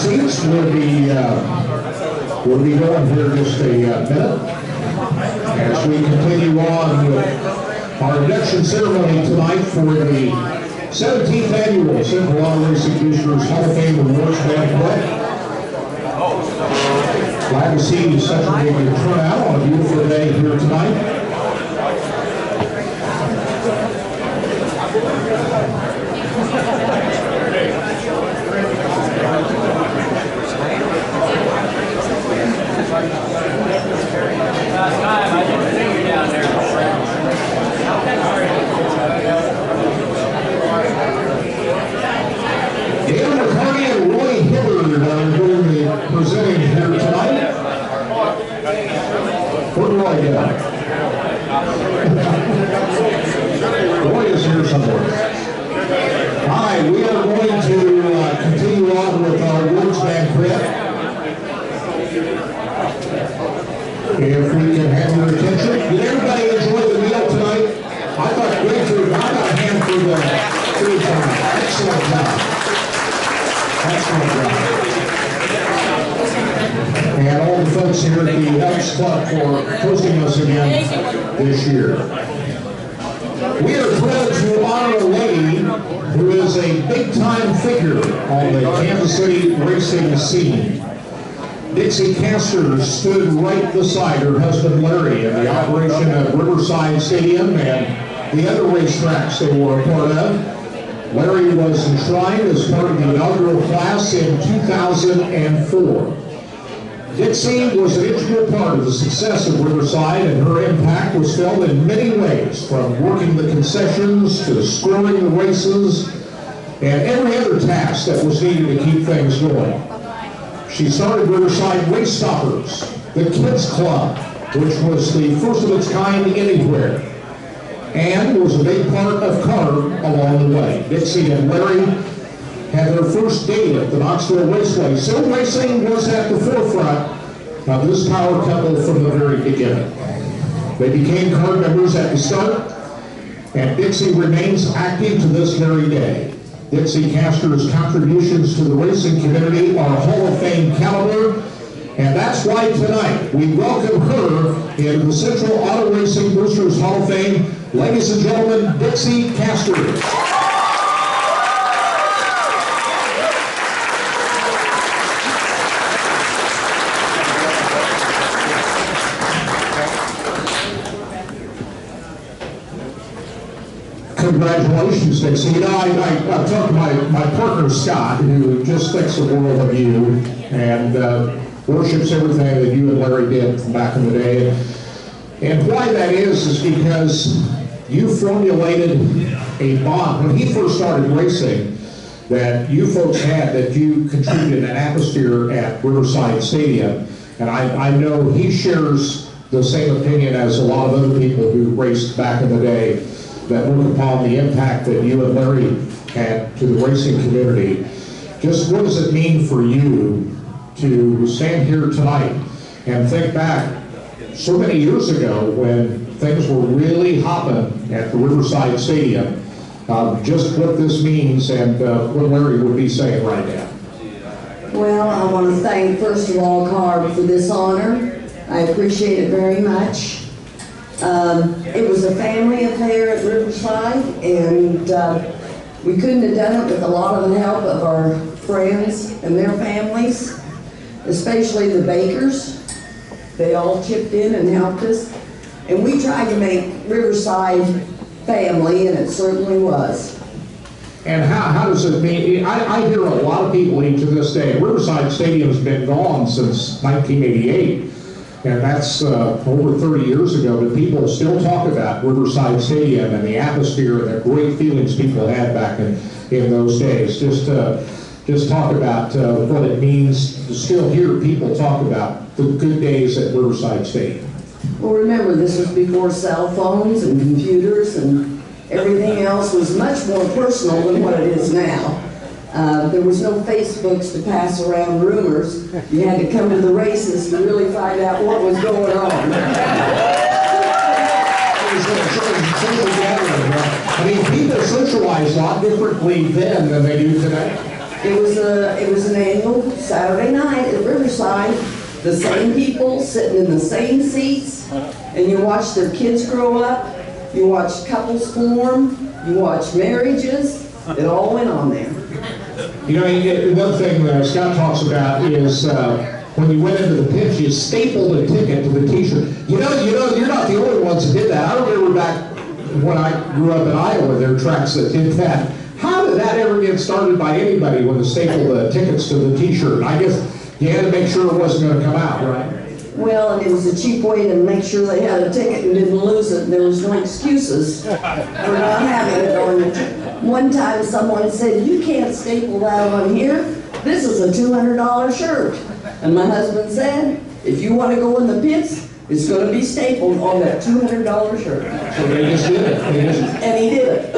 seats. We'll be going here just a minute as we continue on with our induction ceremony tonight for the 17th annual Central Auto Racing Boosters Hall of Fame Awards Banquet. Glad to see such a big turnout on a beautiful day here tonight. Dale McCarty and Roy Hibbard are going to be presenting here tonight. Where'd Roy go? Roy is here somewhere. All right, we are going to continue on with our awards banquet. If we can have your attention. Did everybody enjoy the meal tonight? I thought great food. I got a hand for the food tonight. Excellent job. Excellent job. And all the folks here at the Elks Club for hosting us again this year. We are thrilled to honor a lady who is a big-time figure on the Kansas City racing scene. Dixie Castor stood right beside her husband Larry in the operation of Riverside Stadium and the other racetracks they were a part of. Larry was enshrined as part of the inaugural class in 2004. Dixie was an integral part of the success of Riverside, and her impact was felt in many ways, from working the concessions to scoring the races and every other task that was needed to keep things going. She started Riverside Race Stoppers, the Kids Club, which was the first of its kind anywhere, and was a big part of Carter along the way. Dixie and Larry had their first date at the Knoxville Raceway. So racing was at the forefront of this power couple from the very beginning. They became card members at the start, and Dixie remains active to this very day. Dixie Castor's contributions to the racing community are Hall of Fame caliber, and that's why tonight we welcome her into the Central Auto Racing Boosters Hall of Fame. Ladies and gentlemen, Dixie Castor. Congratulations, Dixie. You know, I talked to my partner, Scott, who just thinks the world of you and worships everything that you and Larry did from back in the day. And why that is because you formulated a bond. When he first started racing, that you folks had, that you contributed an atmosphere at Riverside Stadium. And I know he shares the same opinion as a lot of other people who raced back in the day, that look upon the impact that you and Larry had to the racing community. Just what does it mean for you to stand here tonight and think back so many years ago when things were really hopping at the Riverside Stadium, just what this means and what Larry would be saying right now? Well, I want to thank, first of all, Carb for this honor. I appreciate it very much. It was a family affair at Riverside, and we couldn't have done it with a lot of the help of our friends and their families, especially the Bakers. They all chipped in and helped us, and we tried to make Riverside family, and it certainly was. And how does it mean? I hear a lot of people to this day, Riverside Stadium's been gone since 1988. And that's over 30 years ago, but people still talk about Riverside Stadium and the atmosphere and the great feelings people had back in those days. Just talk about what it means to still hear people talk about the good days at Riverside Stadium. Well, remember, this was before cell phones and computers, and everything else was much more personal than what it is now. There was no Facebooks to pass around rumors. You had to come to the races to really find out what was going on. I mean, people socialize a lot differently then than they do today. It was an annual Saturday night at Riverside. The same people sitting in the same seats, and you watch their kids grow up. You watch couples form. You watch marriages. It all went on there. You know, another thing that Scott talks about is when you went into the pits, you stapled a ticket to the T-shirt. You know, you're not the only ones that did that. I remember back when I grew up in Iowa, there were tracks that did that. How did that ever get started by anybody when they stapled the tickets to the T-shirt? I guess you had to make sure it wasn't going to come out, right? Well, and it was a cheap way to make sure they had a ticket and didn't lose it. And there was no excuses for not having it on it. One time someone said, "You can't staple that on here. This is a $200 shirt." And my husband said, "If you want to go in the pits, it's going to be stapled on that $200 shirt." So they just did it. And he did it.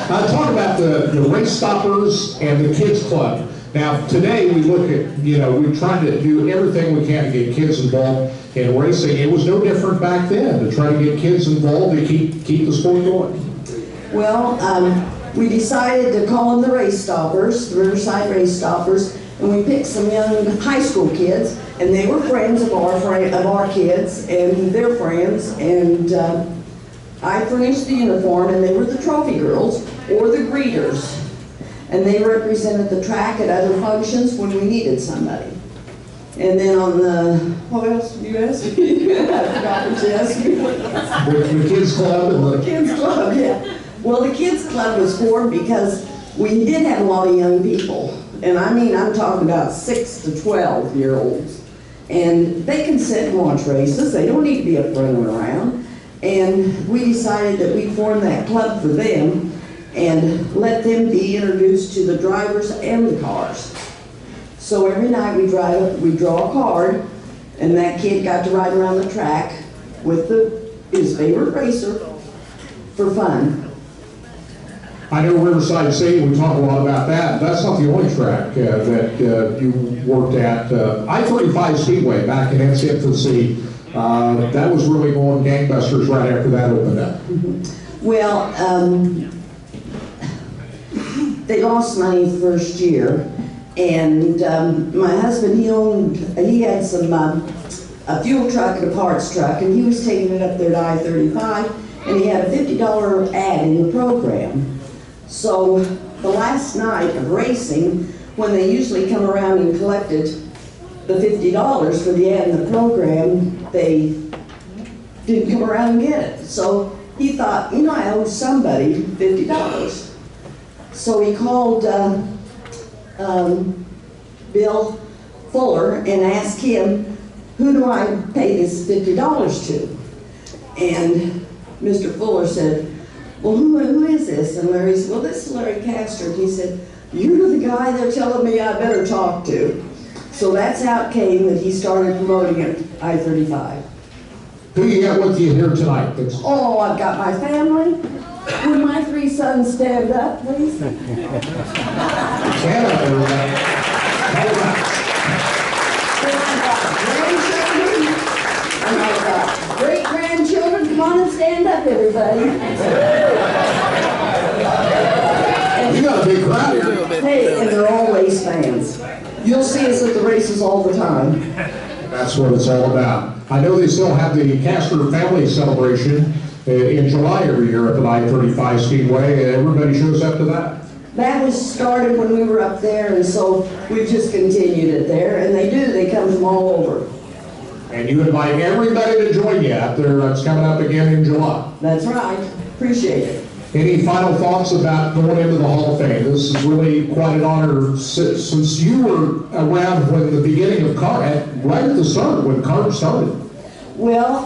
Talk about the race stoppers and the kids club. Now, today we look at, we're trying to do everything we can to get kids involved in racing. It was no different back then to try to get kids involved to keep the sport going. Well, we decided to call them the Race Stoppers, the Riverside Race Stoppers, and we picked some young high school kids, and they were friends of our kids and their friends, and I furnished the uniform, and they were the trophy girls or the greeters. And they represented the track at other functions when we needed somebody. And then on the, what else did you ask me? I forgot what you asked me. The kids club and the kids club, yeah. Well, the kids club was formed because we did have a lot of young people. And I mean, I'm talking about 6 to 12-year-olds. And they can sit and watch races. They don't need to be up running around. And we decided that we'd form that club for them and let them be introduced to the drivers and the cars. So every night we draw a card, and that kid got to ride around the track with his favorite racer for fun. I know Riverside City, we talk a lot about that. That's not the only track that you worked at. I-35 Speedway back in its infancy, that was really going gangbusters right after that opened up. Well, they lost money the first year, and my husband, he had a fuel truck and a parts truck, and he was taking it up there to I-35, and he had a $50 ad in the program. So the last night of racing, when they usually come around and collected the $50 for the ad in the program, they didn't come around and get it. So he thought, I owe somebody $50. So he called Bill Fuller and asked him, "Who do I pay this $50 to?" And Mr. Fuller said, "Well, who is this?" And Larry said, "Well, this is Larry Castor." And he said, "You're the guy they're telling me I better talk to." So that's how it came that he started promoting it, I-35. Who you got with you here tonight? Oh, I've got my family. Would my 3 sons stand up, please? Stand up, everybody. And I've got great-grandchildren. Come on and stand up, everybody. You got a big crowd here. Hey, and they're all race fans. You'll see us at the races all the time. That's what it's all about. I know they still have the Castor Family Celebration in July every year at the I-35 Speedway, and everybody shows up to that. That was started when we were up there, and so we've just continued it there, and they come from all over. And you invite everybody to join you out there. It's coming up again in July. That's right. Appreciate it. Any final thoughts about going into the Hall of Fame? This is really quite an honor since you were around when the beginning of right at the start, when CARB started. Well,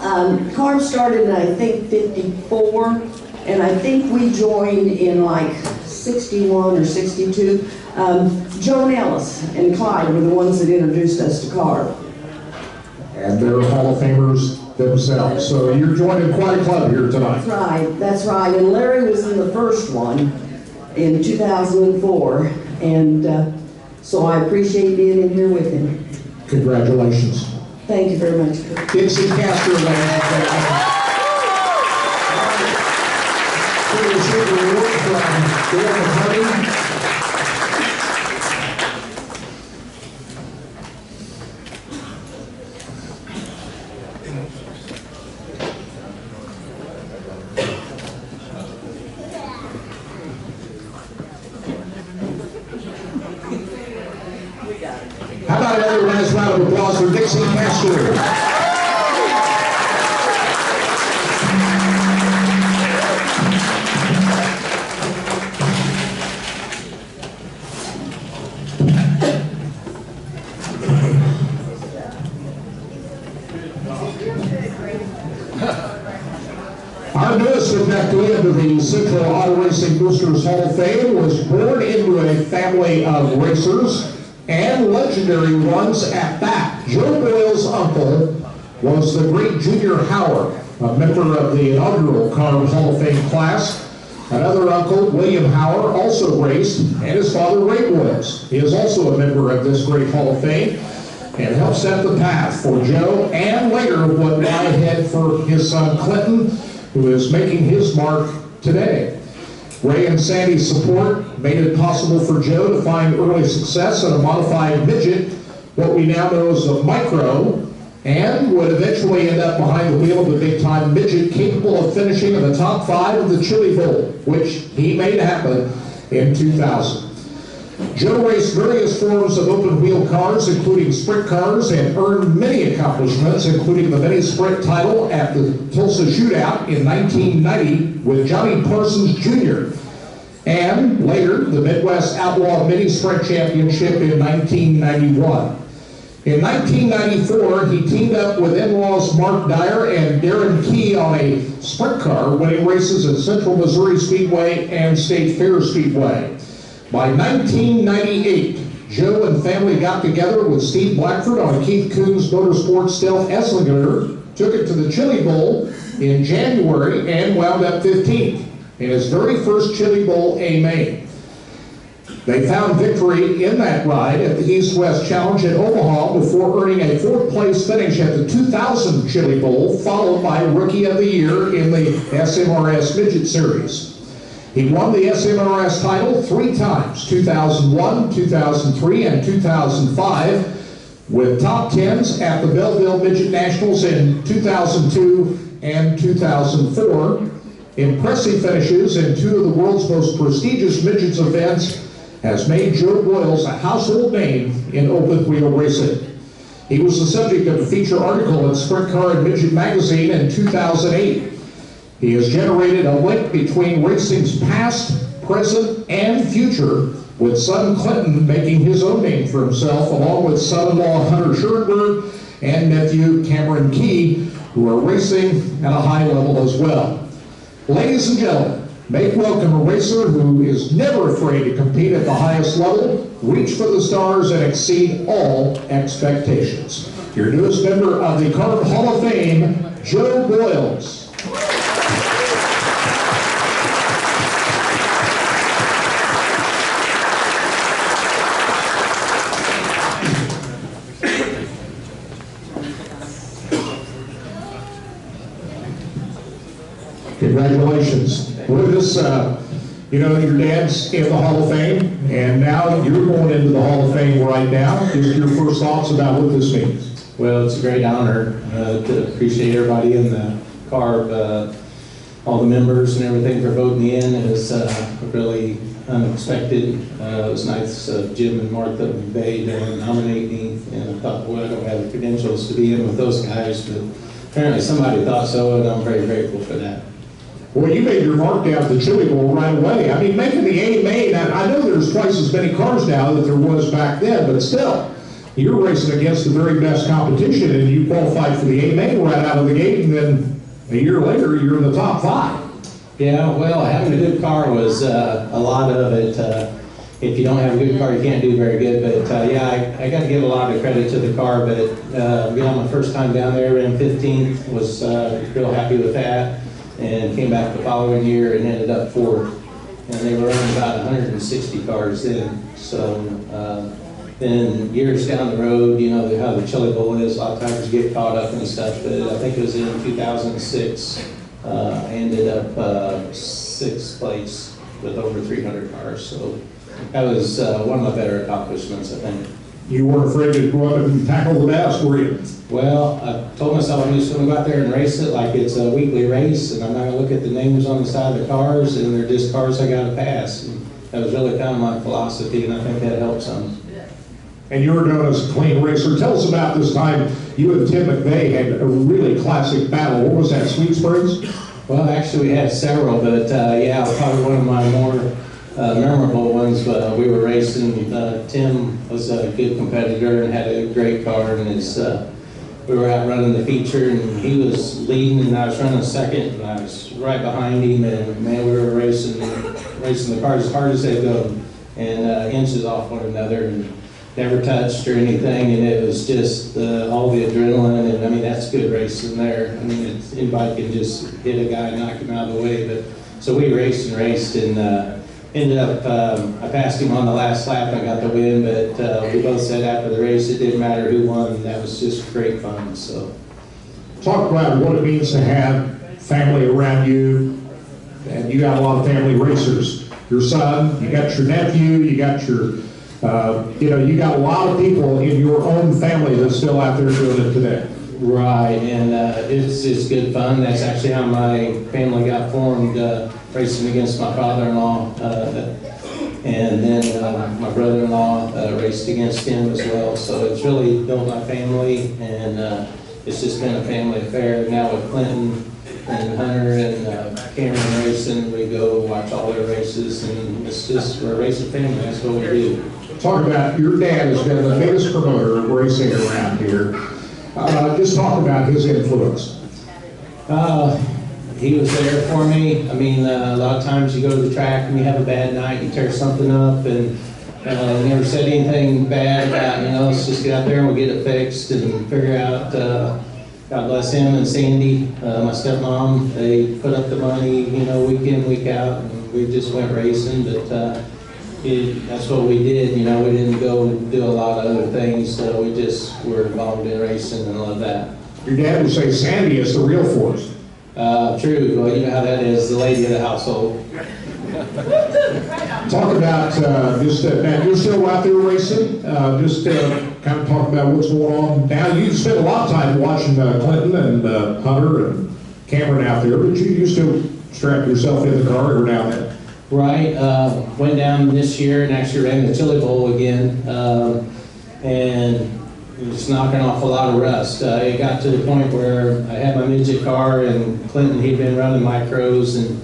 CARB started in, I think, 54, and I think we joined in like 61 or 62. Joan Ellis and Clyde were the ones that introduced us to CARB. And they're Hall of Famers themselves. So you're joining quite a club here tonight. That's right. And Larry was in the first one in 2004. And so I appreciate being in here with him. Congratulations. Thank you very much. Dixie Castor. How about another nice round of applause for Dixie Castor? Our newest inductee into the Central Auto Racing Boosters Hall of Fame was born into a family of racers and legendary ones at that. Joe Boyle's uncle was the great Junior Howard, a member of the inaugural Carb Hall of Fame class. Another uncle, William Howard, also raced, and his father, Ray Boyles. He is also a member of this great Hall of Fame and helped set the path for Joe and later what lie ahead for his son, Clinton, who is making his mark today. Ray and Sandy's support made it possible for Joe to find early success in a modified midget, what we now know as a micro, and would eventually end up behind the wheel of the big-time midget, capable of finishing in the top 5 of the Chili Bowl, which he made happen in 2000. Joe raced various forms of open-wheel cars, including sprint cars, and earned many accomplishments, including the mini sprint title at the Tulsa Shootout in 1990 with Johnny Parsons Jr., and later the Midwest Outlaw Mini Sprint Championship in 1991. In 1994, he teamed up with in-laws Mark Dyer and Darren Key on a sprint car, winning races at Central Missouri Speedway and State Fair Speedway. By 1998, Joe and family got together with Steve Blackford on Keith Coon's Motorsports Stealth Esslinger, took it to the Chili Bowl in January, and wound up 15th in his very first Chili Bowl A-Main. They found victory in that ride at the East-West Challenge in Omaha before earning a 4th place finish at the 2000 Chili Bowl, followed by Rookie of the Year in the SMRS Midget Series. He won the SMRS title 3 times, 2001, 2003, and 2005, with top 10s at the Belleville Midget Nationals in 2002 and 2004. Impressive finishes in 2 of the world's most prestigious midgets events has made Joe Boyles a household name in open wheel racing. He was the subject of a feature article in Sprint Car and Midget magazine in 2008. He has generated a link between racing's past, present, and future, with son Clinton making his own name for himself, along with son-in-law Hunter Schurenberg and nephew Cameron Key, who are racing at a high level as well. Ladies and gentlemen, make welcome a racer who is never afraid to compete at the highest level, reach for the stars, and exceed all expectations. Your newest member of the Carb Hall of Fame, Joe Boyles. Congratulations. With this, you know, your dad's in the Hall of Fame, and now you're going into the Hall of Fame right now. Just your first thoughts about what this means. Well, it's a great honor to appreciate everybody in the Carb, all the members and everything for voting me in. It was really unexpected. It was nice of Jim and Martha McVeigh to nominate me, and I thought, well, I don't have the credentials to be in with those guys, but apparently somebody thought so, and I'm very grateful for that. Well, you made your mark down at the Chili Bowl right away. I mean, making the A-Main, I know there's twice as many cars now that there was back then, but still, you're racing against the very best competition, and you qualified for the A-Main right out of the gate, and then a year later, you're in the top 5. Yeah, well, having a good car was a lot of it. If you don't have a good car, you can't do very good, but yeah, I got to give a lot of credit to the car, but my first time down there, ran 15th, was real happy with that. And came back the following year and ended up 4th. And they were running about 160 cars then. So then years down the road, you know how the Chili Bowl is, a lot of times you get caught up and stuff, but I think it was in 2006, I ended up 6th place with over 300 cars. So that was one of my better accomplishments, I think. You weren't afraid to go up and tackle the bass, were you? Well, I told myself I'm just going to go out there and race it like it's a weekly race, and I'm not going to look at the names on the side of the cars, and they're just cars I got to pass. And that was really kind of my philosophy, and I think that helped some. and you're known as a clean racer. Tell us about this time you and Tim McVeigh had a really classic battle. What was that, Sweet Springs? Well, actually, we had several, but yeah, probably one of my more memorable ones. We were racing. Tim was a good competitor and had a great car, and we were out running the feature, and he was leading, and I was running second, and I was right behind him, and man, we were racing the cars as hard as they go, and inches off one another, and never touched or anything, and it was just all the adrenaline, and I mean, that's good racing there. I mean, anybody can just hit a guy and knock him out of the way, but so we raced, and ended up, I passed him on the last lap, and I got the win, but we both said after the race it didn't matter who won, and that was just great fun. So, talk about what it means to have family around you, and you got a lot of family racers. Your son, you got your nephew, you got your, you got a lot of people in your own family that's still out there doing it today. Right, and it's good fun. That's actually how my family got formed, racing against my father-in-law, and then my brother-in-law raced against him as well. So it's really built my family, and it's just been a family affair. Now with Clinton and Hunter and Cameron racing, we go watch all their races, and it's just, we're a racing family. That's what we do. Talk about, your dad has been the biggest promoter of racing around here. Just talk about his influence. He was there for me. I mean, a lot of times you go to the track and you have a bad night, you tear something up, and he never said anything bad about, let's just get out there and we'll get it fixed and figure out, God bless him and Sandy, my stepmom, they put up the money, week in, week out, and we just went racing, but that's what we did, we didn't go do a lot of other things, so we just were involved in racing and love that. Your dad would say Sandy is the real force. True. Well, you know how that is, the lady of the household. Talk about Matt, you're still out there racing. Kind of talk about what's going on now. You spent a lot of time watching Clinton and Hunter and Cameron out there, but you still strap yourself in the car every now and then. Right. Went down this year and actually ran the Chili Bowl again, and just knocking off a lot of rust. It got to the point where I had my midget car, and Clinton, he'd been running micros, and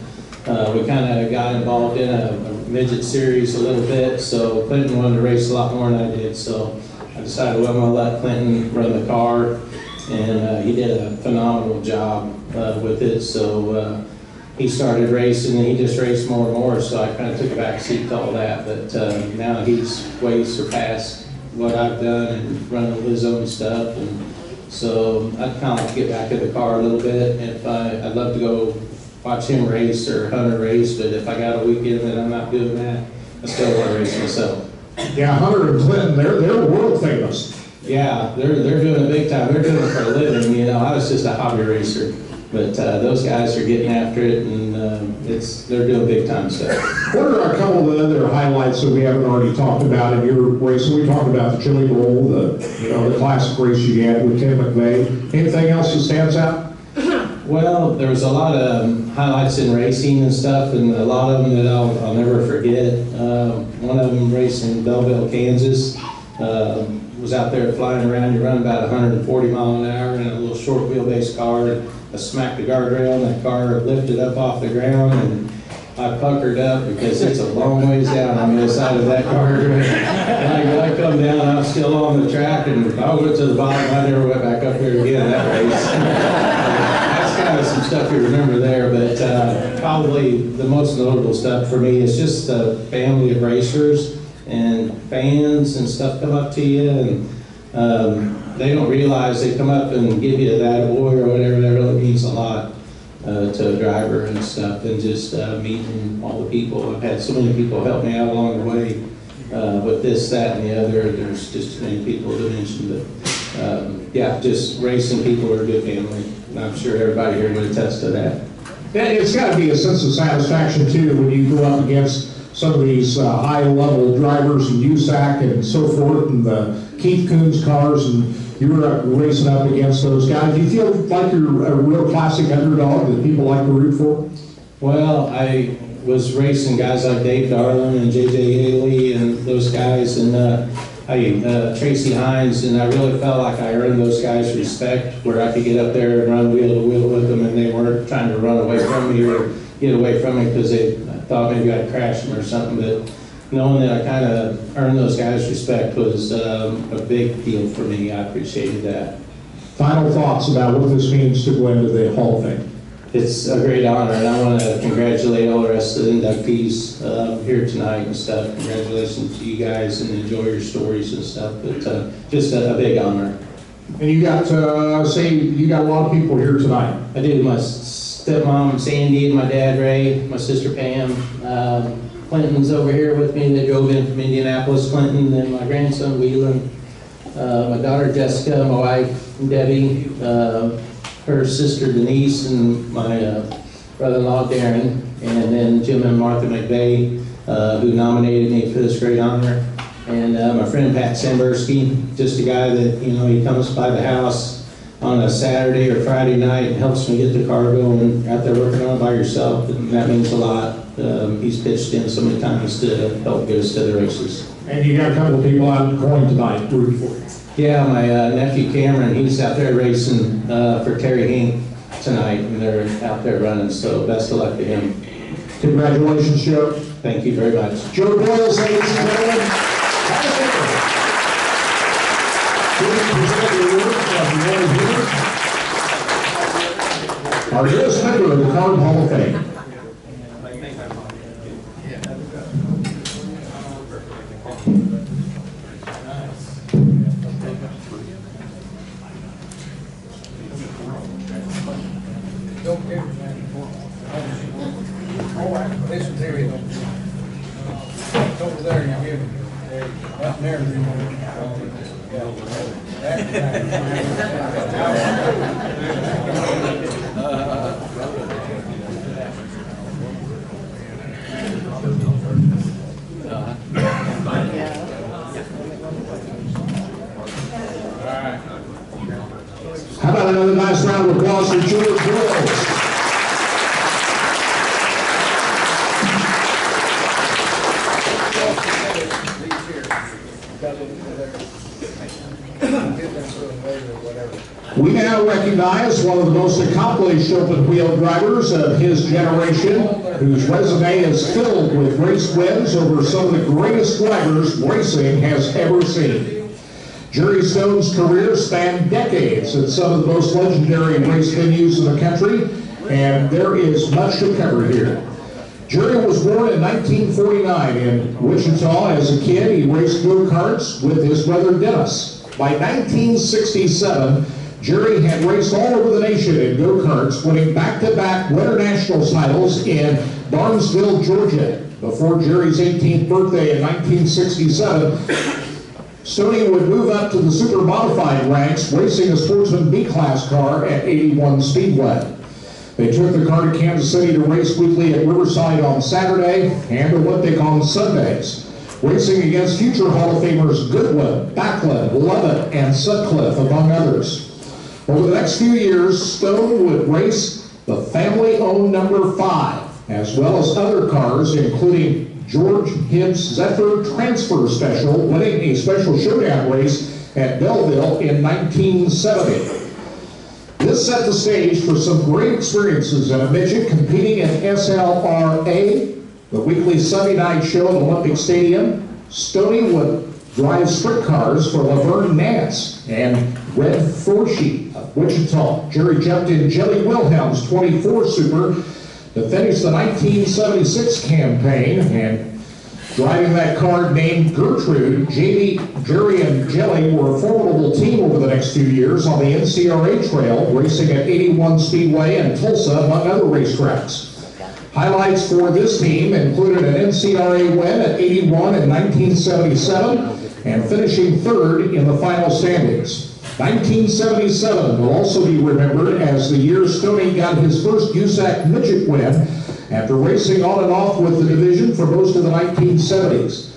we kind of got involved in a midget series a little bit, so Clinton wanted to race a lot more than I did, so I decided, well, I'm going to let Clinton run the car, and he did a phenomenal job with it, so he started racing, and he just raced more and more, so I kind of took a back seat to all that, but now he's way surpassed what I've done and running his own stuff, and so I'd kind of like to get back in the car a little bit. I'd love to go watch him race or Hunter race, but if I got a weekend that I'm not doing that, I still want to race myself. Yeah, Hunter and Clinton, they're world famous. Yeah, they're doing it big time. They're doing it for a living. I was just a hobby racer, but those guys are getting after it, and they're doing big time stuff. What are a couple of the other highlights that we haven't already talked about in your race? We talked about the Chili Bowl, the classic race you had with Tim McVeigh. Anything else that stands out? Well, there was a lot of highlights in racing and stuff, and a lot of them that I'll never forget. One of them racing in Belleville, Kansas. Was out there flying around. You run about 140 miles an hour in a little short wheelbase car. I smacked the guardrail, and that car lifted up off the ground, and I puckered up because it's a long ways down on the other side of that guardrail. And I come down, I was still on the track, and I went to the bottom. I never went back up there again that race. That's kind of some stuff you remember there, but probably the most notable stuff for me is just the family of racers and fans and stuff come up to you, and they don't realize they come up and give you that boy or whatever. That really means a lot to a driver and stuff, and just meeting all the people. I've had so many people help me out along the way with this, that, and the other. There's just too many people to mention, but yeah, just racing people are a good family. And I'm sure everybody here would attest to that. Yeah, it's got to be a sense of satisfaction too when you go up against some of these high-level drivers and USAC and so forth, and the Keith Kunz cars, and you're racing up against those guys. Do you feel like you're a real classic underdog that people like to root for? Well, I was racing guys like Dave Darland and J.J. Haley and those guys, and Tracy Hines, and I really felt like I earned those guys' respect, where I could get up there and run wheel to wheel with them, and they weren't trying to run away from me or get away from me because they thought maybe I'd crash them or something. But knowing that I kind of earned those guys' respect was a big deal for me. I appreciated that. Final thoughts about what this means to go into the Hall of Fame? It's a great honor, and I want to congratulate all the rest of the inductees here tonight and stuff. Congratulations to you guys, and enjoy your stories and stuff. But just a big honor. And you got, you got a lot of people here tonight. I do. My stepmom Sandy and my dad Ray, my sister Pam. Clinton's over here with me. They drove in from Indianapolis, Clinton, and my grandson Whelan. My daughter Jessica, my wife Debbie, her sister Denise, and my brother-in-law Darren, and then Jim and Martha McVeigh, who nominated me for this great honor, and my friend Pat Sambursky, just a guy that, you know, he comes by the house on a Saturday or Friday night and helps me get the car going, out there working on it by yourself, and that means a lot. He's pitched in so many times to help get us to the races. And you got a couple of people out going tonight rooting for you. Yeah, my nephew Cameron, he's out there racing for Terry Hink tonight, and they're out there running, so best of luck to him. Congratulations, Joe. Thank you very much. Joe Boyles, ladies and gentlemen. Our newest member of the Card Hall of Fame. Over there, you give up there. How about another nice round of applause for George Boyles? We now recognize one of the most accomplished open wheel drivers of his generation, whose resume is filled with race wins over some of the greatest drivers racing has ever seen. Jerry Stone's career spanned decades at some of the most legendary race venues in the country, and there is much to cover here. Jerry was born in 1949 in Wichita. As a kid, he raced go-karts with his brother Dennis. By 1967, Jerry had raced all over the nation in go-karts, winning back-to-back Winter Nationals titles in Barnesville, Georgia. Before Jerry's 18th birthday in 1967, Stoney would move up to the super modified ranks, racing a Sportsman B-Class car at 81 Speedway. They took the car to Kansas City to race weekly at Riverside on Saturday and Olympic on Sundays, racing against future Hall of Famers Goodwin, Backlund, Lovett, and Sutcliffe, among others. Over the next few years, Stone would race the family-owned number 5, as well as other cars, including George Hibbs' Zephyr Transfer Special, winning a special showdown race at Belleville in 1970. This set the stage for some great experiences in a midget competing in SLRA, the weekly Sunday night show at Olympic Stadium. Stoney would drive sprint cars for Laverne Nance and Red Forshee of Wichita. Jerry jumped in Jelly Wilhelm's 24 Super to finish the 1976 campaign, and driving that car named Gertrude, Jamie, Jerry, and Jelly were a formidable team over the next few years on the NCRA trail, racing at 81 Speedway and Tulsa, among other racetracks. Highlights for this team included an NCRA win at 81 in 1977 and finishing third in the final standings. 1977 will also be remembered as the year Stoney got his first USAC midget win after racing on and off with the division for most of the 1970s.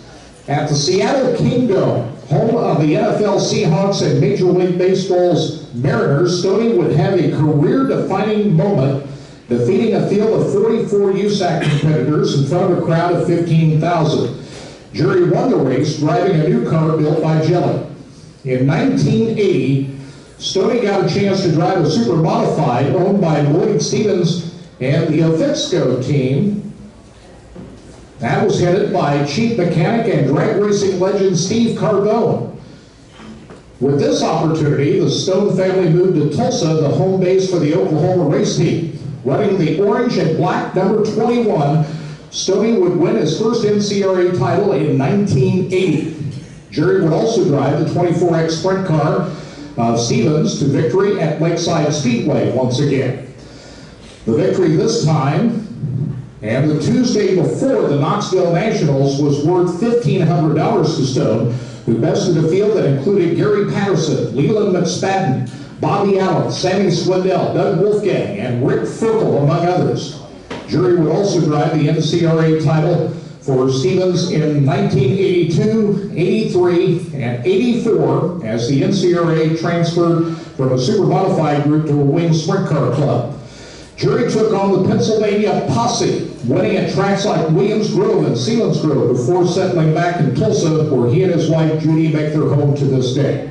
At the Seattle Kingdome, home of the NFL Seahawks and Major League Baseball's Mariners, Stoney would have a career-defining moment, defeating a field of 44 USAC competitors in front of a crowd of 15,000. Jerry won the race driving a new car built by Jelly. In 1980, Stoney got a chance to drive a super modified owned by Lloyd Stevens and the Ofixco team. That was headed by chief mechanic and drag racing legend Steve Carbone. With this opportunity, the Stone family moved to Tulsa, the home base for the Oklahoma race team. Running the orange and black number 21, Stoney would win his first NCRA title in 1980. Jerry would also drive the 24X sprint car of Stevens to victory at Lakeside Speedway once again. The victory this time and the Tuesday before the Knoxville Nationals was worth $1,500 to Stone, who bested a field that included Gary Patterson, Leland McSpadden, Bobby Allen, Sammy Swindell, Doug Wolfgang, and Rick Ferkel, among others. Jerry would also drive the NCRA title for Stevens in 1982, 83, and 84 as the NCRA transferred from a super modified group to a wing sprint car club. Jerry took on the Pennsylvania Posse, winning at tracks like Williams Grove and Selinsgrove before settling back in Tulsa, where he and his wife Judy make their home to this day.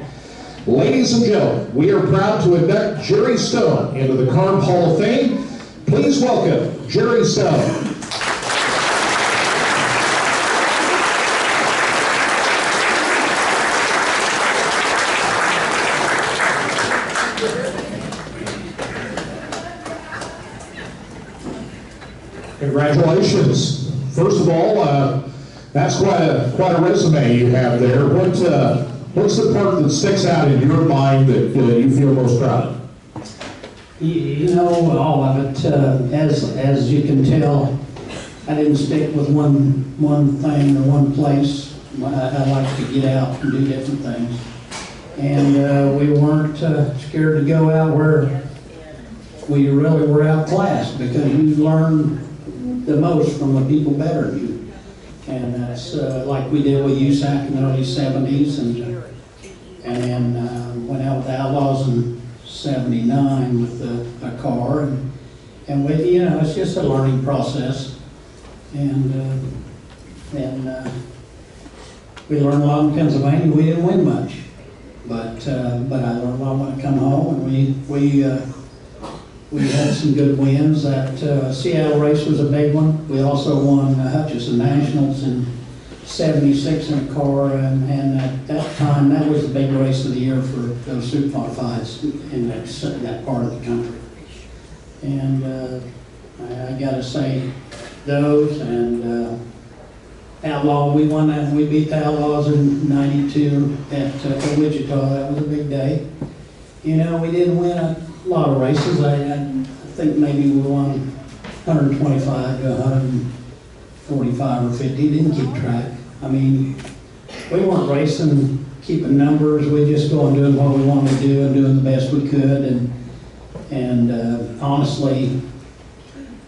Ladies and gentlemen, we are proud to induct Jerry Stone into the Carb Hall of Fame. Please welcome Jerry Stone. Congratulations. First of all, that's quite a resume you have there. What's the part that sticks out in your mind that you feel most proud of? You know, all of it. As you can tell, I didn't stick with one thing or one place. I like to get out and do different things. And we weren't scared to go out where we really were outclassed, because you learn the most from the people better than you. And that's like we did with USAC in the early 70s, and then went out with the Outlaws in 79 with a car, and we, you know, it's just a learning process, and we learned a lot in Pennsylvania. We didn't win much, but I learned a lot when I come home, and we had some good wins. That Seattle race was a big one. We also won Hutchinson Nationals in 76 in a car, and at that time, that was the big race of the year for those super modifieds in that part of the country. And I gotta say, those and Outlaw, we won that, and we beat the Outlaws in 92 at Wichita. That was a big day. You know, we didn't win a lot of races. I think maybe we won 125 to 145 or 50. Didn't keep track. I mean, we weren't racing, keeping numbers. We just go on doing what we wanted to do and doing the best we could. And honestly,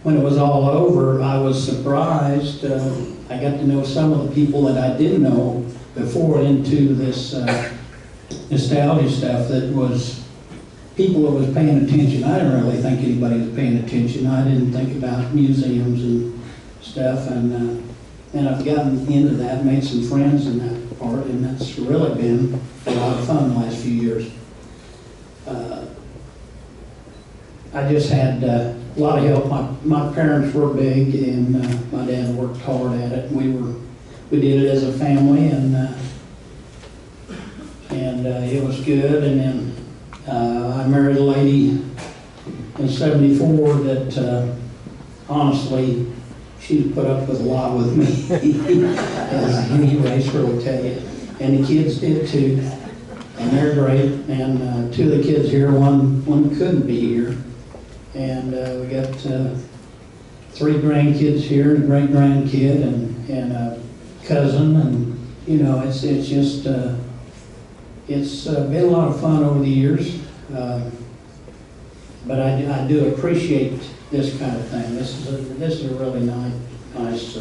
when it was all over, I was surprised. I got to know some of the people that I didn't know before into this nostalgia stuff, that was people that was paying attention. I didn't really think anybody was paying attention. I didn't think about museums and stuff, and I've gotten into that, made some friends in that part, and that's really been a lot of fun the last few years. I just had a lot of help. My parents were big, and my dad worked hard at it. We did it as a family, and it was good. And then I married a lady in '74 that honestly, she put up with a lot with me, as any racer will tell you. And the kids did too, and they're great. And two of the kids here, one couldn't be here. And we got 3 grandkids here, and a great grandkid, and a cousin, and you know, it's just it's been a lot of fun over the years. But I do appreciate this kind of thing. This is a really nice.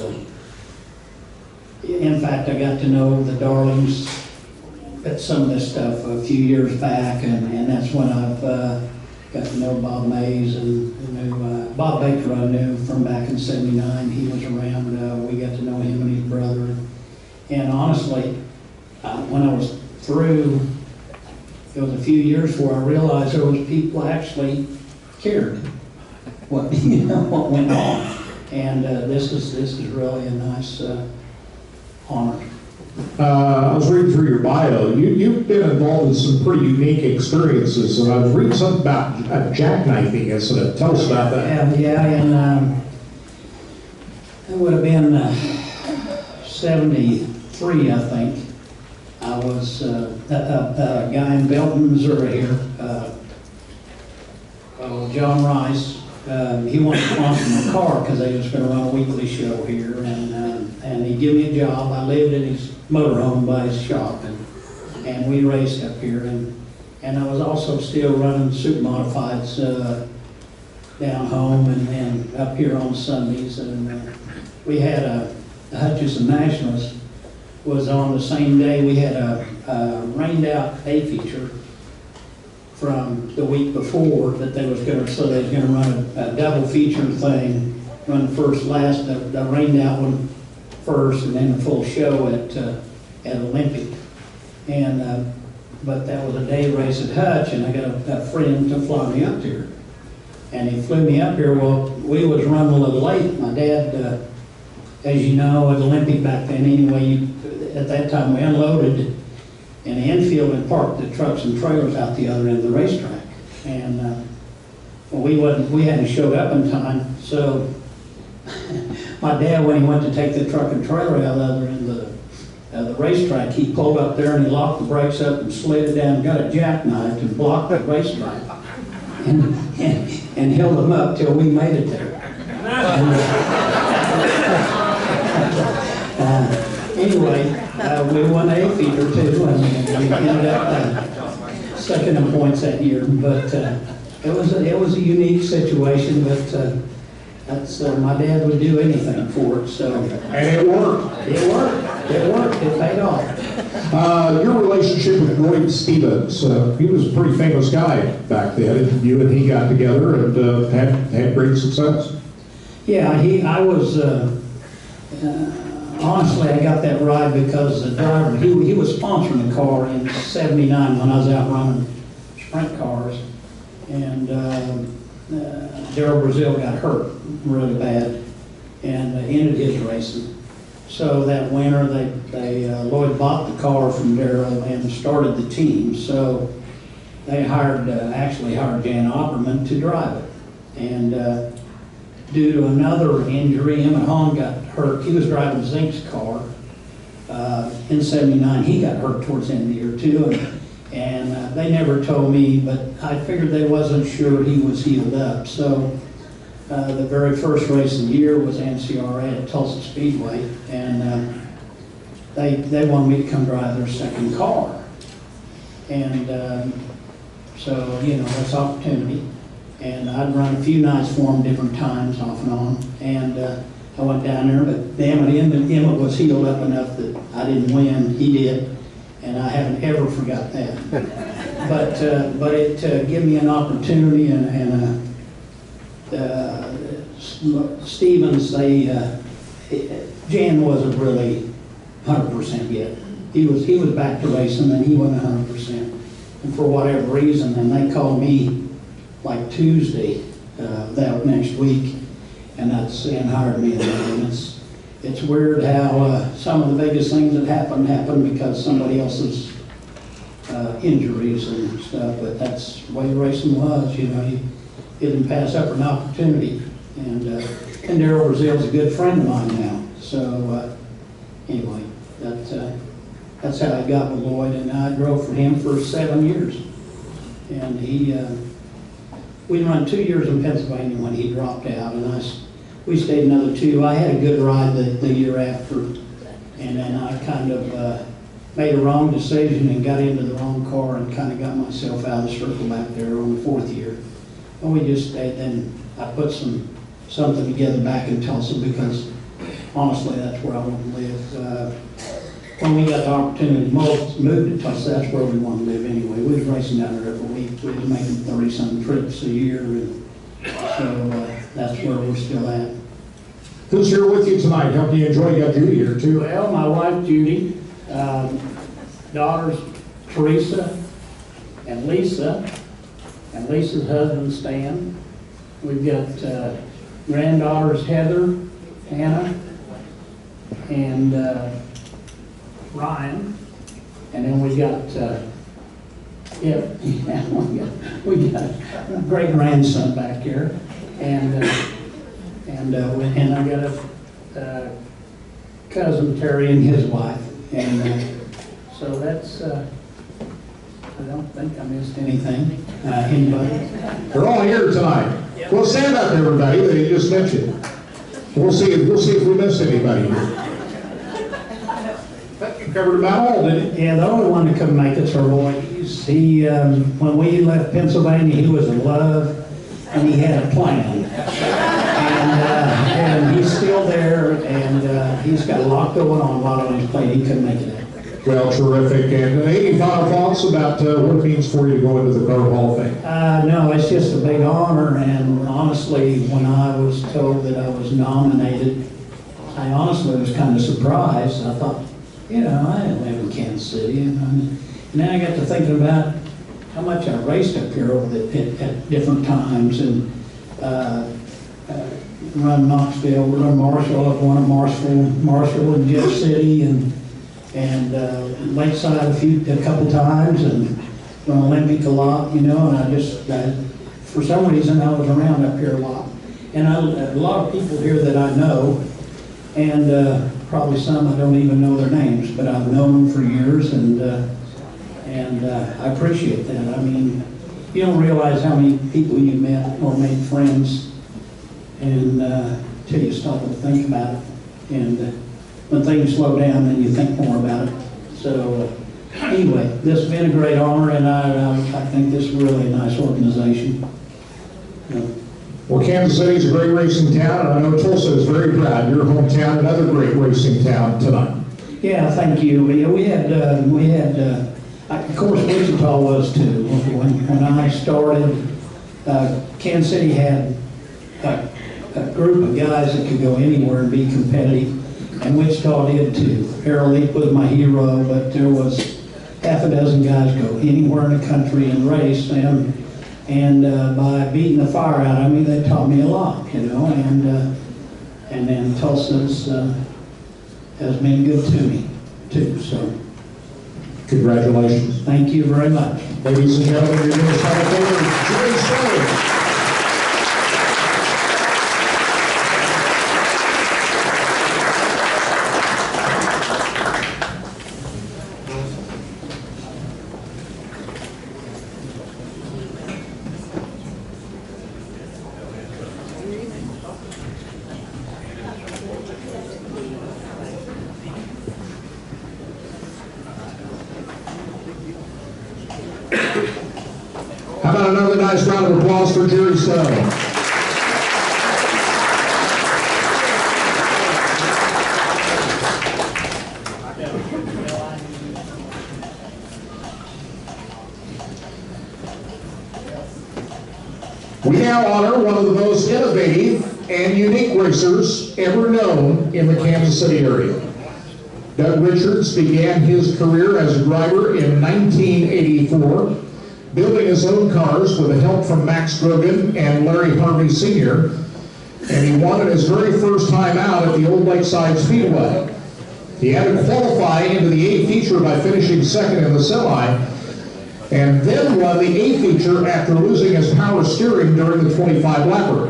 In fact, I got to know the Darlings at some of this stuff a few years back, and that's when I've got to know Bob Mays, and knew Bob Baker. I knew from back in '79. He was around. We got to know him and his brother, And honestly, when I was through, it was a few years before I realized there was people actually cared what, what went on. And this is really a nice honor. I was reading through your bio. You've been involved in some pretty unique experiences, and I was reading something about a jackknifing incident. Tell us about that. Yeah, and it would have been 73, I think. I was a guy in Belton, Missouri here, John Rice. He wanted to sponsor my car because they was going to run a weekly show here, and he gave me a job. I lived in his motorhome by his shop, and we raced up here, and I was also still running super modifieds down home and up here on Sundays, and we had the Hutchinson Nationals was on the same day. We had a rained out A feature from the week before that they was going to, so they was going to run a double feature thing, run first, last, the rained out one first, and then the full show at Olympic. And but that was a day race at Hutch, and I got a friend to fly me up here. And he flew me up here. Well, we was running a little late. My dad, as you know, at Olympic back then anyway, at that time we unloaded in the infield and parked the trucks and trailers out the other end of the racetrack. And we hadn't showed up in time, so my dad, when he went to take the truck and trailer out the other end of the racetrack, he pulled up there and he locked the brakes up and slid it down, got a jackknife and blocked the racetrack, and held them up till we made it there. Anyway, we won A feature too, and we ended up second in points that year. But it was a unique situation. But that's my dad would do anything for it. So And it worked. it worked. It worked. It paid off. Your relationship with Lloyd Stevens, he was a pretty famous guy back then. You and he got together and had great success. Yeah, I was. Honestly, I got that ride because the driver, he was sponsoring the car in '79 when I was out running sprint cars, and Daryl Brazil got hurt really bad and ended his racing. So that winter, Lloyd bought the car from Daryl and started the team. So they actually hired Jan Opperman to drive it, and due to another injury, Emmett Hahn got hurt. He was driving Zink's car in '79. He got hurt towards the end of the year too, and they never told me, but I figured they wasn't sure he was healed up. So the very first race of the year was NCRA at Tulsa Speedway, and they wanted me to come drive their second car. And so, that's opportunity. And I'd run a few nights for him, different times, off and on. And I went down there, but Emmett was healed up enough that I didn't win. He did, and I haven't ever forgot that. But it gave me an opportunity, and Stevens, Jan wasn't really 100% yet. He was back to racing, and he wasn't 100%. And for whatever reason, and they called me like Tuesday that next week, and hired me. And it's weird how some of the biggest things that happen because somebody else's injuries and stuff. But that's the way racing was. You didn't pass up an opportunity. And Daryl Brazil's a good friend of mine now. So anyway, that's how I got with Lloyd, and I drove for him for 7 years. And we run 2 years in Pennsylvania when he dropped out, and we stayed another 2. I had a good ride the year after, and then I kind of made a wrong decision and got into the wrong car and kind of got myself out of the circle back there on the 4th year. And we just stayed. Then I put something together back in Tulsa because honestly, that's where I want to live. When we got the opportunity to move to Tulsa, that's where we want to live anyway. We was racing down there every week. We was making 30-some trips a year, and so that's where we're still at. Who's here with you tonight? Help you enjoy. You got Judy here too. Well, my wife Judy, daughters Teresa and Lisa, and Lisa's husband Stan. We've got granddaughters Heather, Hannah, and Ryan, and then we got we got a great grandson back here, and I got a cousin Terry and his wife, and so that's. I don't think I missed anything. Anybody? They're all here tonight. Well, stand up, everybody, that you just mentioned. We'll see if we missed anybody here. I think you covered about all, didn't you? Yeah, the only one that couldn't make it's our boy. He, when we left Pennsylvania, he was in love, and he had a plan. And he's still there, and he's got a lot going on, a lot on his plate. He couldn't make it out. Well, terrific. And any final thoughts about what it means for you to go into the Car Hall of Fame? No, it's just a big honor, and honestly, when I was told that I was nominated, I honestly was kind of surprised. I thought, I didn't live in Kansas City, and then I got to thinking about how much I raced up here at different times, and run Knoxville, run Marshall. I've won at Marshall and Jeff City, and Lakeside a couple times, and run Olympic a lot, and for some reason I was around up here a lot. And a lot of people here that I know, and probably some I don't even know their names, but I've known them for years, and I appreciate that. I mean, you don't realize how many people you met or made friends, and till you stop and think about it. And when things slow down, then you think more about it. So anyway, this has been a great honor, and I think this is really a nice organization. Well, Kansas City is a great racing town, and I know Tulsa is very proud. Your hometown, another great racing town tonight. Yeah, thank you. We had, of course, Wichita was too. When I started, Kansas City had a group of guys that could go anywhere and be competitive. And Wichita did too. Harold Leak was my hero, but there was half a dozen guys go anywhere in the country and race, and by beating the fire out of me, they taught me a lot, and then Tulsa's has been good to me too. So congratulations. Thank you very much. Ladies and gentlemen, your newest title holder, Jerry Stone. How about another nice round of applause for Jerry Stone? We now honor one of the most innovative and unique racers ever known in the Kansas City area. Doug Richards began his career as a driver in 1984, building his own cars with the help from Max Grogan and Larry Harvey Sr., and he won it his very first time out at the Old Lakeside Speedway. He had to qualify into the A feature by finishing second in the semi, and then won the A feature after losing his power steering during the 25-lapper.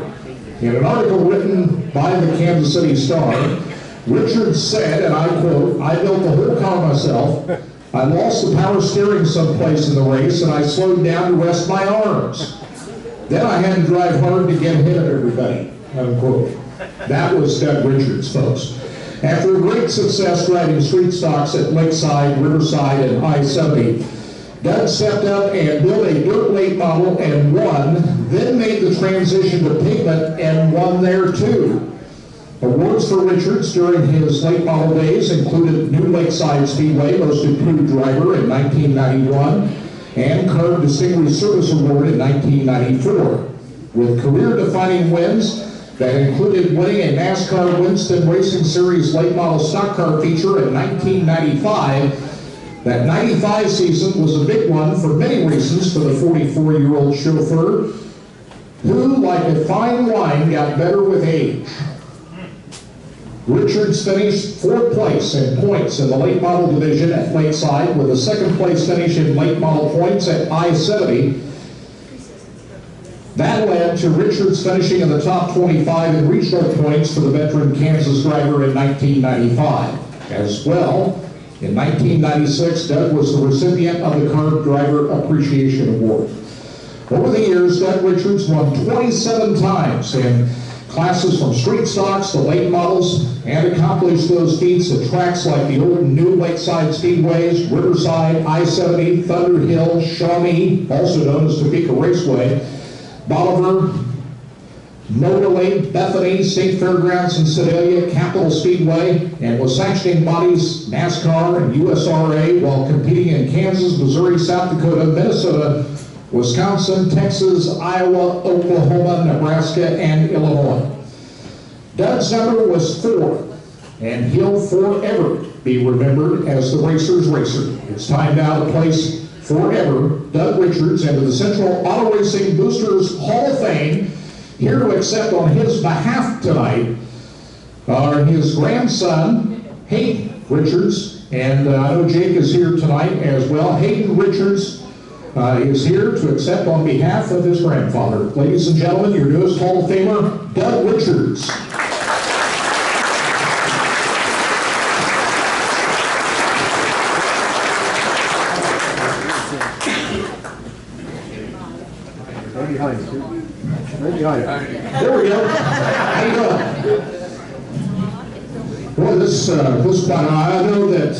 In an article written by the Kansas City Star, Richards said, and I quote, "I built the whole car myself. I lost the power steering someplace in the race, and I slowed down to rest my arms. Then I had to drive hard to get ahead of everybody," unquote. That was Doug Richards, folks. After a great success driving street stocks at Lakeside, Riverside, and I-70, Doug stepped up and built a dirt late model and won, then made the transition to pavement and won there too. Awards for Richards during his late model days included New Lakeside Speedway Most Improved Driver in 1991 and CARB Distinguished Service Award in 1994. With career-defining wins, that included winning a NASCAR Winston Racing Series late model stock car feature in 1995. That 95 season was a big one for many reasons for the 44-year-old chauffeur, who, like a fine wine, got better with age. Richards finished 4th place in points in the late model division at Lakeside, with a 2nd place finish in late model points at I-70. That led to Richards finishing in the top 25 in regional points for the veteran Kansas driver in 1995. As well, in 1996, Doug was the recipient of the Car Driver Appreciation Award. Over the years, Doug Richards won 27 times in classes from street stocks to late models, and accomplished those feats at tracks like the old and new Lakeside Speedways, Riverside, I-70, Thunder Hill, Shawnee, also known as Topeka Raceway, Bolivar, Motor Lake, Bethany, State Fairgrounds in Sedalia, Capitol Speedway, and was sanctioning bodies NASCAR and USRA while competing in Kansas, Missouri, South Dakota, Minnesota, Wisconsin, Texas, Iowa, Oklahoma, Nebraska, and Illinois. Doug's number was 4, and he'll forever be remembered as the racer's racer. It's time now to place forever Doug Richards into the Central Auto Racing Boosters Hall of Fame. Here to accept on his behalf tonight are his grandson, Hayden Richards, and I know Jake is here tonight as well. Hayden Richards is here to accept on behalf of his grandfather. Ladies and gentlemen, your newest Hall of Famer, Doug Richards. Right behind you. Right behind you. There we go. How you doing? Well, this I know that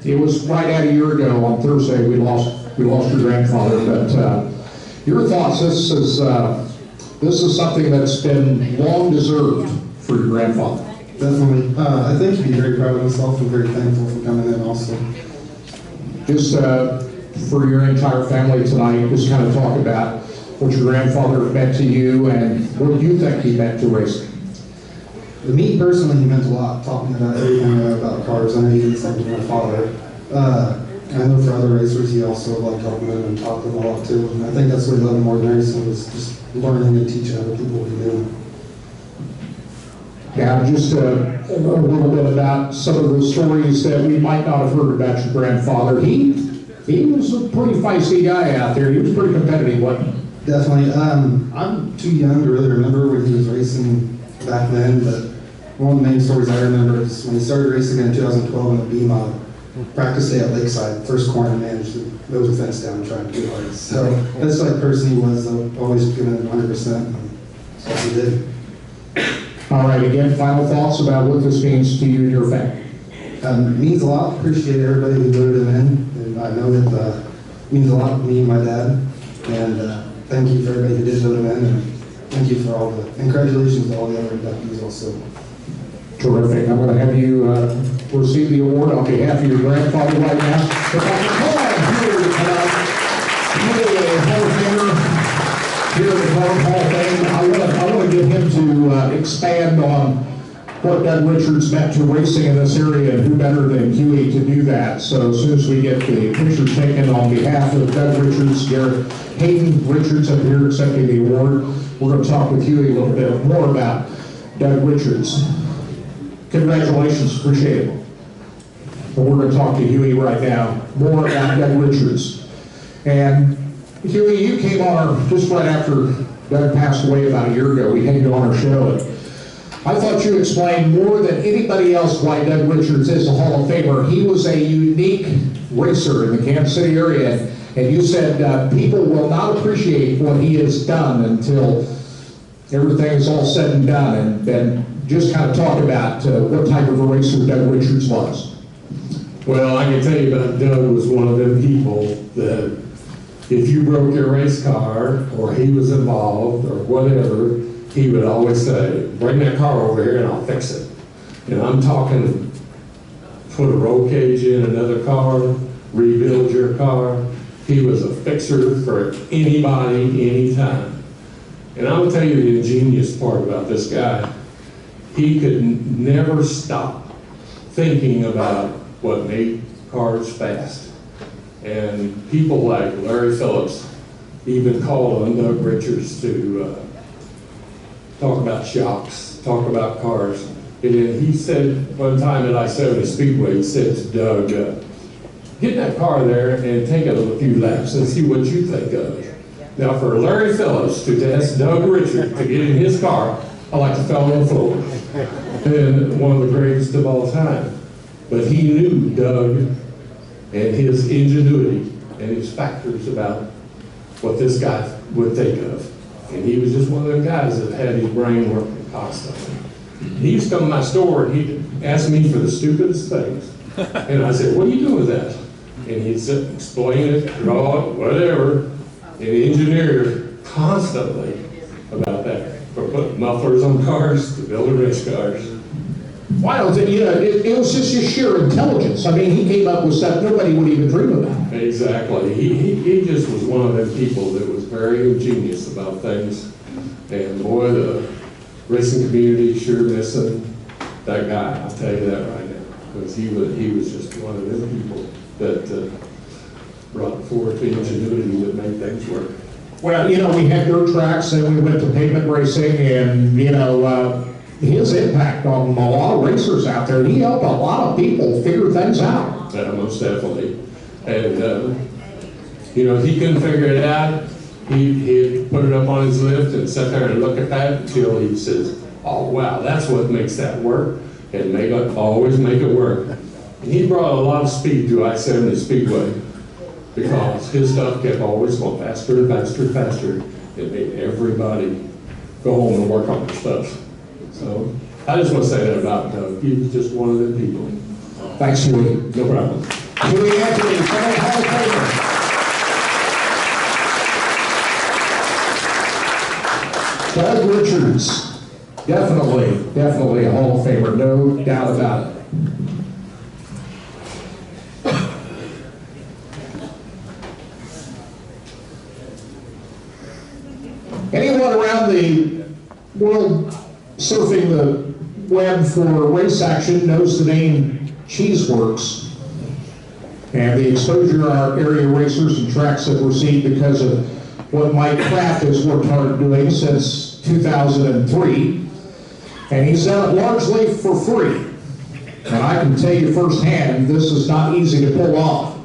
it was right at a year ago on Thursday we lost your grandfather, but your thoughts, this is something that's been long deserved for your grandfather. Definitely. I think he'd be very proud of himself and very thankful for coming in also. Just for your entire family tonight, just kind of talk about what your grandfather meant to you and what you think he meant to racing. To me personally, he meant a lot, talking about everything about cars. I know he did the same to my father. I know for other racers, he also liked helping them and taught them a lot too. And I think that's what he loved more than racing, was just learning and teaching other people what he knew. Yeah, just a little bit about some of the stories that we might not have heard about your grandfather. He was a pretty feisty guy out there. He was pretty competitive, wasn't he? Definitely. I'm too young to really remember when he was racing back then, but one of the main stories I remember is when he started racing in 2012 in the BMOD practice day at Lakeside. First corner managed to nose the fence down and try to do hard. So that's the type of person he was, always giving it 100%. And that's what he did. All right, again, final thoughts about what this means to you and your family. It means a lot. Appreciate everybody who voted him in. And I know that it means a lot to me and my dad. And thank you for everybody who did vote him in. And thank you for all the, and congratulations to all the other inductees also. Terrific. I'm going to have you receive the award on behalf of your grandfather right now. If I can call on Huey, a Hall of Famer here at the Car Hall of Fame, I want to get him to expand on what Doug Richards meant to racing in this area, and who better than Huey to do that. So as soon as we get the picture taken on behalf of Doug Richards, Hayden Richards up here accepting the award, we're going to talk with Huey a little bit more about Doug Richards. Congratulations, appreciate it. But we're going to talk to Huey right now, more about Doug Richards. And Huey, you came on just right after Doug passed away about a year ago. We had you on our show. And I thought you explained more than anybody else why Doug Richards is a Hall of Famer. He was a unique racer in the Kansas City area. And you said people will not appreciate what he has done until everything is all said and done. And just kind of talk about what type of a racer Doug Richards was. Well, I can tell you about Doug was one of them people that if you broke your race car or he was involved or whatever, he would always say, bring that car over here and I'll fix it. And I'm talking put a roll cage in another car, rebuild your car. He was a fixer for anybody, anytime. And I'm gonna tell you the ingenious part about this guy. He could never stop thinking about what made cars fast. And people like Larry Phillips even called on Doug Richards to talk about shocks, talk about cars. And then he said one time at I-70 Speedway, he said to Doug, get in that car there and take it a few laps and see what you think of it. Now for Larry Phillips to ask Doug Richards to get in his car, I like to fell on the floor. And one of the greatest of all time. But he knew Doug and his ingenuity and his factors about what this guy would think of. And he was just one of them guys that had his brain working constantly. He used to come to my store and he'd ask me for the stupidest things. And I said, what are you doing with that? And he'd sit, explain it, draw it, whatever, and engineer constantly about that. From putting mufflers on cars to building race cars. Why don't it, it was just his sheer intelligence. I mean, he came up with stuff nobody would even dream about. Exactly. He just was one of them people that was very ingenious about things. And boy, the racing community sure missing that guy. I'll tell you that right now. Because he was just one of them people that brought forth the ingenuity that made things work. Well, we had dirt tracks and we went to pavement racing and, his impact on a lot of racers out there, he helped a lot of people figure things out. Yeah, most definitely. And, he couldn't figure it out. He'd put it up on his lift and sit there and look at that until he says, oh, wow, that's what makes that work. And always make it work. And he brought a lot of speed to I-70 Speedway because his stuff kept always going faster and faster and faster. It made everybody go home and work on their stuff. So I just want to say that about Doug. He was just one of them people. Thanks, Huey. No problem. Huey Anthony, fellow Hall of Famer. Doug Richards, definitely a Hall of Famer, no doubt about it. Anyone around the world surfing the web for race action knows the name Cheeseworks and the exposure our area racers and tracks have received because of what Mike Kraft has worked hard doing since 2003, and he's done it largely for free. And I can tell you firsthand, this is not easy to pull off.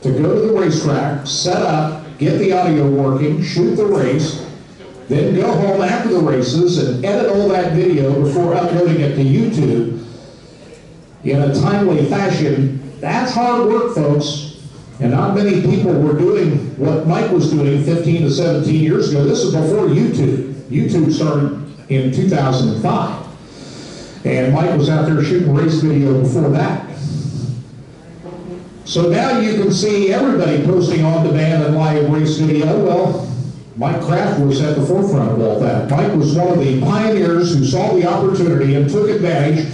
To go to the racetrack, set up, get the audio working, shoot the race, then go home after the races and edit all that video before uploading it to YouTube in a timely fashion. That's hard work, folks. And not many people were doing what Mike was doing 15 to 17 years ago. This is before YouTube. YouTube started in 2005. And Mike was out there shooting race video before that. So now you can see everybody posting on-demand and live race video. Well, Mike Kraft was at the forefront of all that. Mike was one of the pioneers who saw the opportunity and took advantage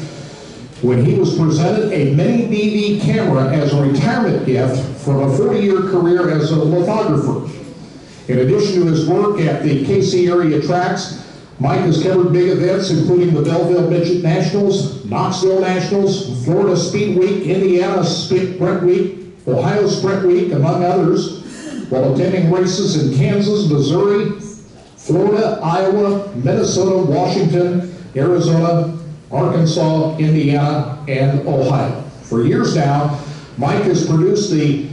when he was presented a mini DV camera as a retirement gift from a 40-year career as a lithographer. In addition to his work at the KC area tracks, Mike has covered big events including the Belleville Midget Nationals, Knoxville Nationals, Florida Speed Week, Indiana Sprint Week, Ohio Sprint Week, among others, while attending races in Kansas, Missouri, Florida, Iowa, Minnesota, Washington, Arizona, Arkansas, Indiana, and Ohio. For years now, Mike has produced the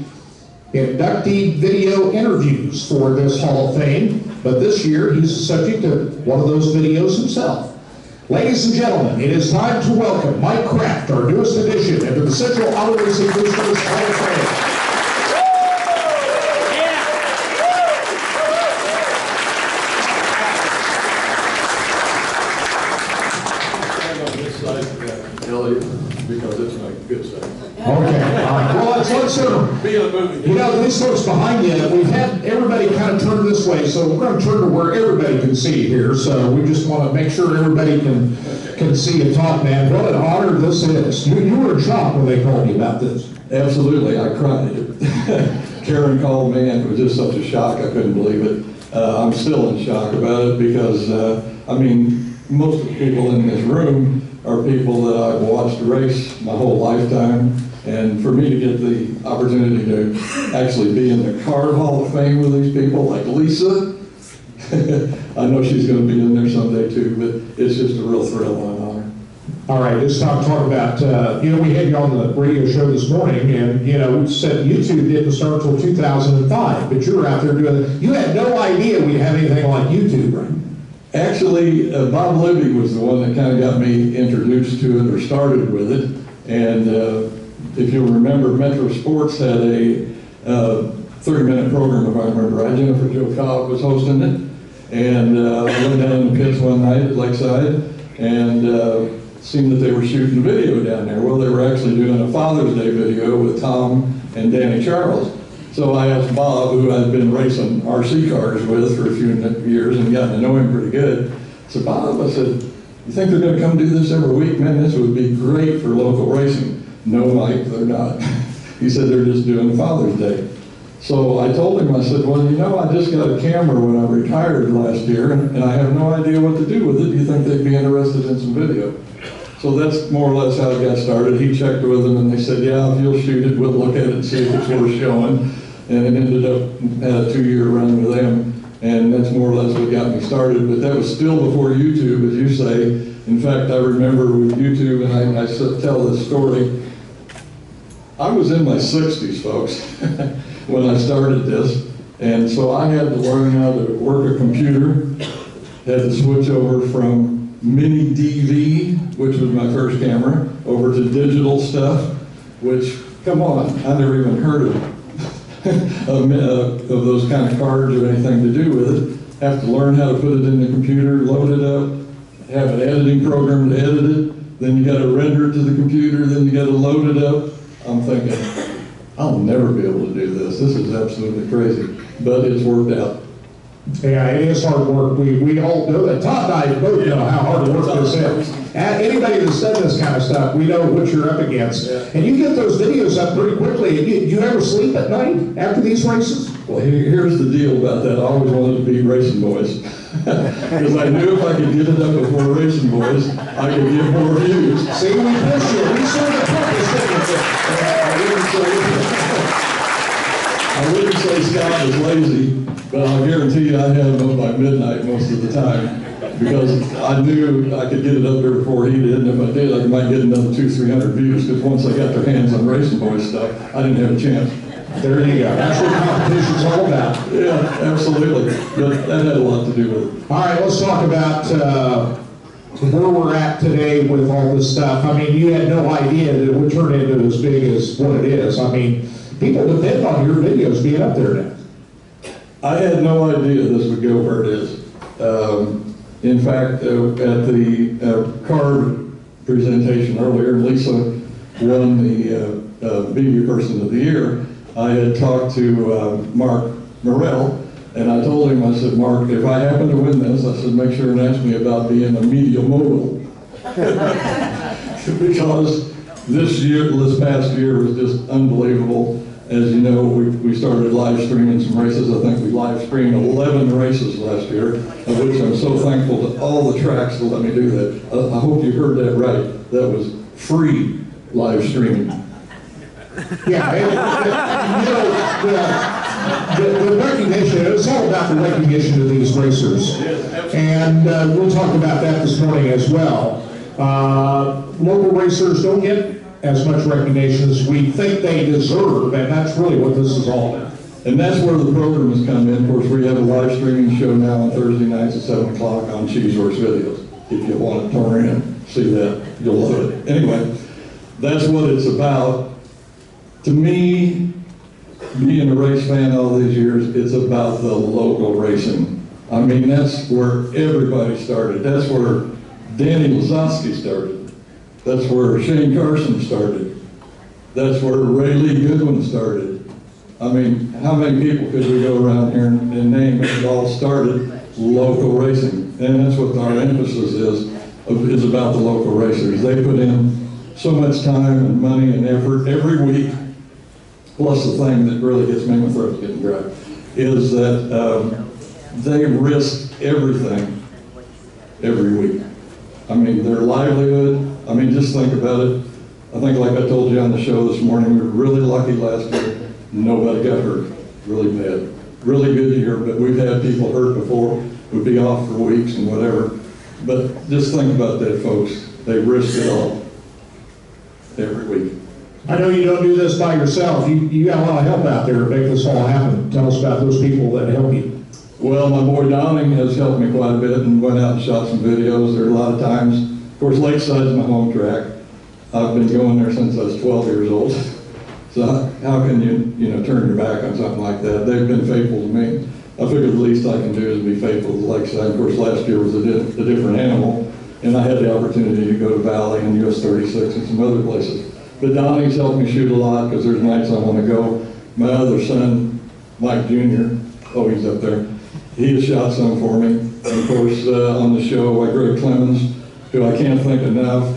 inductee video interviews for this Hall of Fame, but this year he's the subject of one of those videos himself. Ladies and gentlemen, it is time to welcome Mike Kraft, our newest addition into the Central Auto Racing Boosters Hall of Fame. Because it's my good side. Okay, all right. Well, let's Be in a movie. these folks behind you, we've had everybody kind of turn this way, so we're going to turn to where everybody can see here. So we just want to make sure everybody can see and talk, man. What an honor this is. You were in shock when they called you about this. Absolutely, I cried. Karen called me and it was just such a shock, I couldn't believe it. I'm still in shock about it because, I mean, most of the people in this room are people that I've watched race my whole lifetime. And for me to get the opportunity to actually be in the Car Hall of Fame with these people like Lisa, I know she's going to be in there someday too, but it's just a real thrill and an honor. All right, let's talk about, we had you on the radio show this morning, and, we said YouTube didn't start until 2005, but you were out there doing it. You had no idea we had anything like YouTube, right? Actually, Bob Libby was the one that kind of got me introduced to it or started with it. And if you'll remember, Metro Sports had a 30-minute program, if I remember right. Jennifer Jo Cobb was hosting it. And I went down in the pits one night at Lakeside and seen that they were shooting video down there. Well, they were actually doing a Father's Day video with Tom and Danny Charles. So I asked Bob, who I'd been racing RC cars with for a few years and gotten to know him pretty good. So Bob, I said, you think they're going to come do this every week? Man, this would be great for local racing. No, Mike, they're not. He said they're just doing Father's Day. So I told him, I said, well, I just got a camera when I retired last year, and I have no idea what to do with it. Do you think they'd be interested in some video? So that's more or less how it got started. He checked with them, and they said, yeah, if you'll shoot it, we'll look at it and see if it's worth showing. And it ended up, had a 2-year run with them, and that's more or less what got me started. But that was still before YouTube, as you say. In fact, I remember with YouTube, and I tell this story, I was in my 60s, folks, when I started this. And so I had to learn how to work a computer, had to switch over from mini DV, which was my first camera, over to digital stuff, which, come on, I never even heard of those kind of cards or anything to do with it. Have to learn how to put it in the computer, load it up, have an editing program to edit it, then you got to render it to the computer, then you got to load it up. I'm thinking, I'll never be able to do this. This is absolutely crazy, but it's worked out. Yeah, it is hard work. We all know that. Todd and I both know how hard work this is. Anybody that's done this kind of stuff, we know what you're up against. Yeah. And you get those videos up pretty quickly. Do you ever sleep at night after these races? Well, here's the deal about that. I always wanted to be Racing Boys. Because I knew if I could get it up before Racing Boys, I could get more views. See, we pushed you. We served the purpose, didn't we? I wouldn't say Scott was lazy, but I'll guarantee you I had him up by midnight most of the time because I knew I could get it up there before he did, and if I did, I might get another 200-300 views because once I got their hands on Racing Boys stuff, I didn't have a chance. There you go. That's what competition's all about. Yeah, absolutely. But that had a lot to do with it. All right, let's talk about where we're at today with all this stuff. I mean, you had no idea that it would turn into as big as what it is. I mean, people depend on your videos being up there now. I had no idea this would go where it is. In fact, at the card presentation earlier, Lisa won the Media Person of the Year. I had talked to Mark Morrell, and I told him, I said, Mark, if I happen to win this, I said, make sure and ask me about being a media mogul. Because this past year was just unbelievable. As you know, we started live streaming some races. I think we live streamed 11 races last year, of which I'm so thankful to all the tracks that let me do that. I hope you heard that right. That was free live streaming. Yeah, the recognition, it's all about the recognition of these racers. And we'll talk about that this morning as well. Local racers don't get as much recognition as we think they deserve, and that's really what this is all about. And that's where the program has come in. Of course, we have a live streaming show now on Thursday nights at 7 o'clock on Cheese Horse Videos. If you want to turn in, see that, you'll love it. Anyway, that's what it's about. To me, being a race fan all these years, it's about the local racing. I mean, that's where everybody started. That's where Danny Lazowski started. That's where Shane Carson started. That's where Ray Lee Goodwin started. I mean, how many people could we go around here and name it all started local racing? And that's what our emphasis is about the local racers. They put in so much time and money and effort every week. Plus the thing that really gets me, my throat's getting dry, is that they risk everything every week. I mean, their livelihood, I mean, just think about it. I think like I told you on the show this morning, we were really lucky last year. Nobody got hurt really bad. Really good year, but we've had people hurt before. We'd be off for weeks and whatever. But just think about that, folks. They risk it all every week. I know you don't do this by yourself. You got a lot of help out there to make this all happen. Tell us about those people that help you. Well, my boy Downing has helped me quite a bit and went out and shot some videos there a lot of times. Of course, Lakeside's my home track. I've been going there since I was 12 years old. So how can you turn your back on something like that? They've been faithful to me. I figured the least I can do is be faithful to Lakeside. Of course, last year was a different animal, and I had the opportunity to go to Valley and US 36 and some other places. But Donnie's helped me shoot a lot because there's nights I want to go. My other son, Mike Jr., oh, he's up there. He has shot some for me. And of course, on the show, Greg Clemens, who I can't thank enough.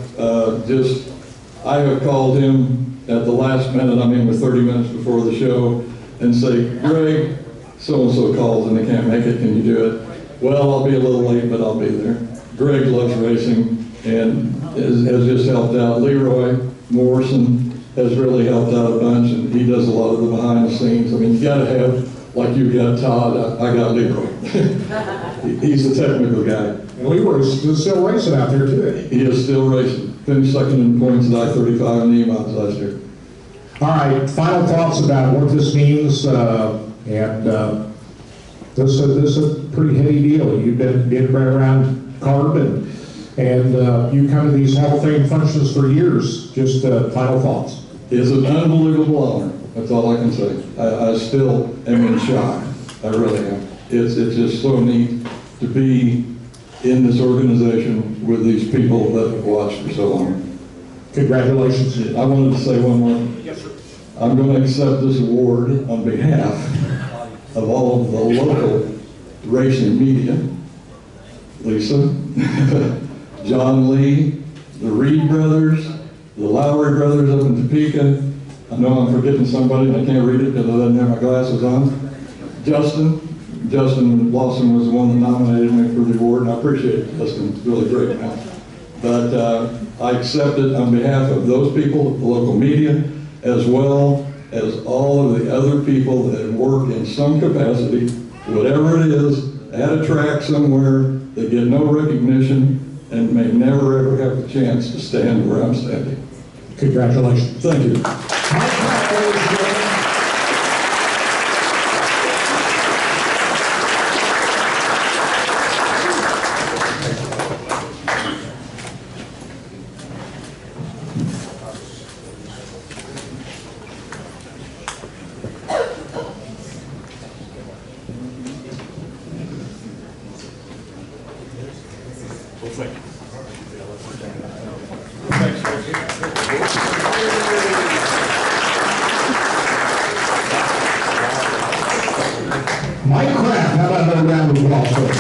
I have called him at the last minute, I mean with 30 minutes before the show, and say, Greg, so-and-so calls and they can't make it, can you do it? Well, I'll be a little late, but I'll be there. Greg loves racing and has just helped out. Leroy Morrison has really helped out a bunch, and he does a lot of the behind the scenes. I mean, you gotta have, like you got Todd, I got Leroy. He's the technical guy. And Leroy's still racing out there too. He is still racing. Finished second in points at I-35 in the E-Mods last year. All right, final thoughts about what this means, this is a pretty heady deal. You've been right around CARB and you come to these Hall of Fame functions for years. Just final thoughts. It's an unbelievable honor. That's all I can say. I still am in shock. I really am. It's just so neat to be in this organization with these people that have watched for so long. Congratulations. I wanted to say one more. Yes, sir. I'm going to accept this award on behalf of all of the local racing media. Lisa, John Lee, the Reed brothers, the Lowry brothers up in Topeka. I know I'm forgetting somebody and I can't read it because I didn't have my glasses on. Justin Lawson was the one that nominated me for the award, and I appreciate it. Justin's really great now. But I accept it on behalf of those people, the local media, as well as all of the other people that work in some capacity, whatever it is, at a track somewhere, that get no recognition and may never ever have the chance to stand where I'm standing. Congratulations. Thank you. Mike Kraft, how about another round of applause for him?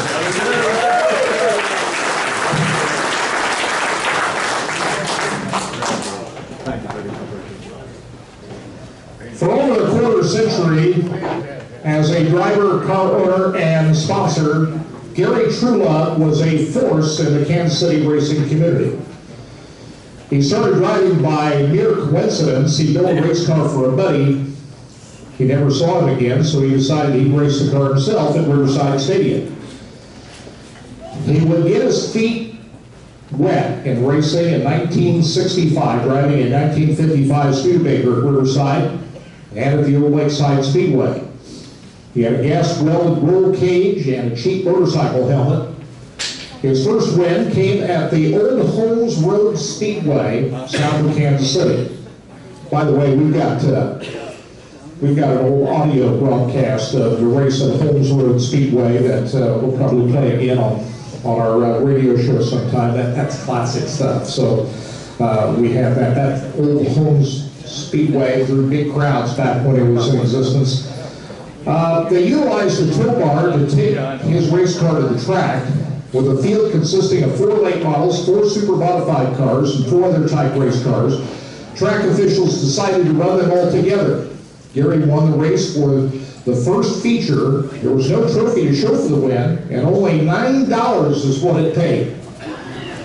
For over a quarter century, as a driver, car owner, and sponsor, Gary Trulove was a force in the Kansas City racing community. He started driving by mere coincidence. He built a race car for a buddy. He never saw it again, so he decided he'd race the car himself at Riverside Stadium. He would get his feet wet in racing in 1965, driving a 1955 Studebaker at Riverside and at the old Lakeside Speedway. He had a gas-welded roll cage and a cheap motorcycle helmet. His first win came at the Old Holmes Road Speedway, south of Kansas City. By the way, we've got an old audio broadcast of the race at Holmes Road Speedway that we'll probably play again on our radio show sometime. That's classic stuff. So we have that old Holmes Speedway drew big crowds back when it was in existence. They utilized the tow bar to take his race car to the track, with a field consisting of 4 late models, 4 super modified cars, and 4 other type race cars. Track officials decided to run them all together. Gary won the race for The first feature, there was no trophy to show for the win, and only $9 is what it paid.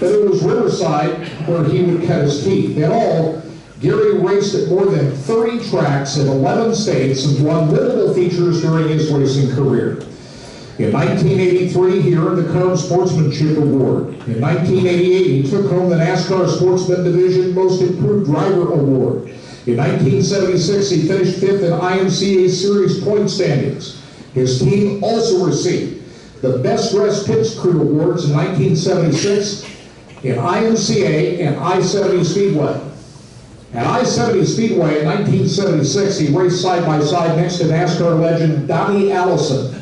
But it was Riverside where he would cut his teeth. In all, Gary raced at more than 30 tracks in 11 states and won multiple features during his racing career. In 1983, he earned the Carb Sportsmanship Award. In 1988, he took home the NASCAR Sportsman Division Most Improved Driver Award. In 1976, he finished 5th in IMCA Series point standings. His team also received the Best Dressed Pits Crew Awards in 1976 in IMCA and I-70 Speedway. At I-70 Speedway in 1976, he raced side by side next to NASCAR legend Donnie Allison.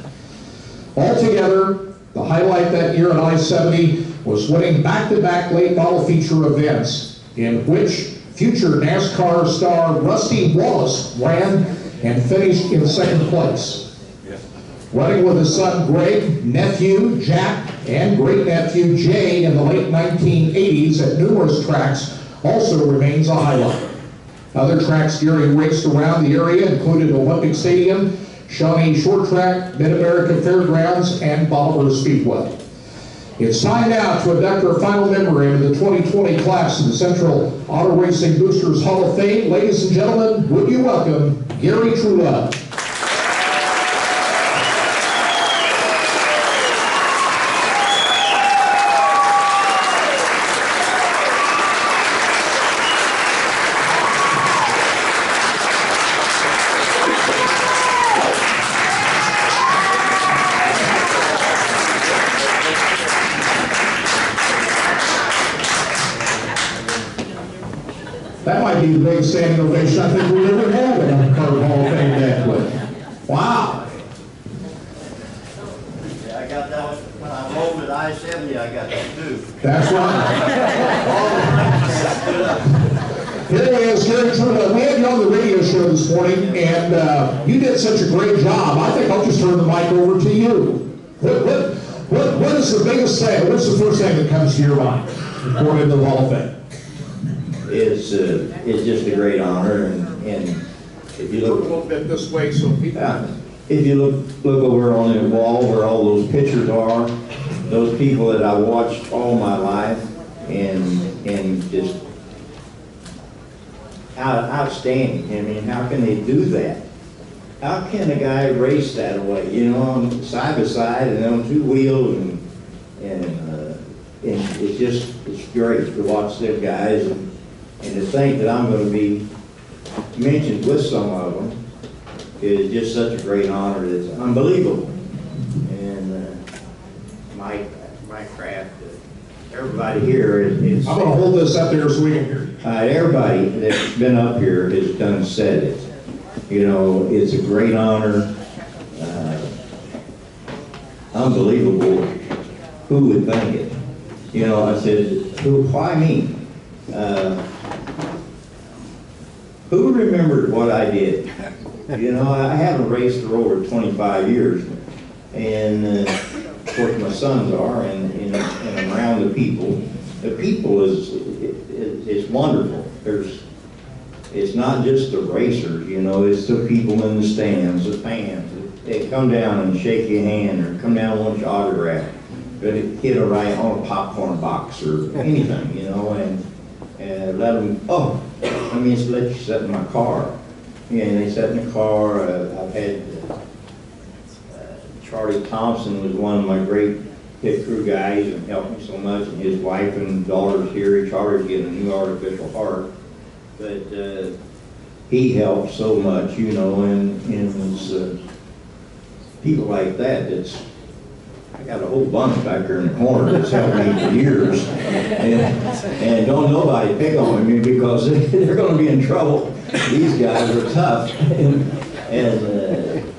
Altogether, the highlight that year at I-70 was winning back-to-back late model feature events in which future NASCAR star Rusty Wallace ran and finished in second place. Running with his son Greg, nephew Jack, and great-nephew Jay in the late 1980s at numerous tracks also remains a highlight. Other tracks Gary raced around the area included Olympic Stadium, Shawnee Short Track, Mid-America Fairgrounds, and Bolivar Speedway. It's time now to induct our final member into the 2020 class of the Central Auto Racing Boosters Hall of Fame. Ladies and gentlemen, would you welcome Gary Truelove. That might be the biggest standing ovation I think we've ever had in the Carb Hall of Fame banquet. Wow. Yeah, I got that when I rolled at I-70, I got that too. That's right. Here he is, Gary Truelove. We had you on the radio show this morning, and you did such a great job. I think I'll just turn the mic over to you. What is the biggest thing? What's the first thing that comes to your mind going into the Hall of Fame? It's just a great honor, and if you look a little bit this way so people. If you look over on the wall where all those pictures are, those people that I watched all my life, and just outstanding. I mean, how can they do that? How can a guy race that way? You know, on side by side and on two wheels, and it's great to watch them guys. And to think that I'm going to be mentioned with some of them is just such a great honor. It's unbelievable. And my craft, everybody here is. I'm going to hold this up there so we can hear you. Everybody that's been up here has said it. You know, it's a great honor. Unbelievable. Who would think it? You know, I said, why me? Who remembered what I did? You know, I haven't raced for over 25 years, and of course my sons are, and I'm around the people. The people is wonderful. It's not just the racers, you know, it's the people in the stands, the fans. They come down and shake your hand, or come down and want your autograph, but hit a right on a popcorn box or anything, you know, and let them, let me just let you sit in my car. Yeah, and they sat in the car. I've had Charlie Thompson was one of my great pit crew guys and helped me so much, and his wife and daughters here. Charlie's getting a new artificial heart, but he helped so much, you know, and it's people like that I got a whole bunch back there in the corner that's helped me for years, and don't nobody pick on me because they're going to be in trouble. These guys are tough, and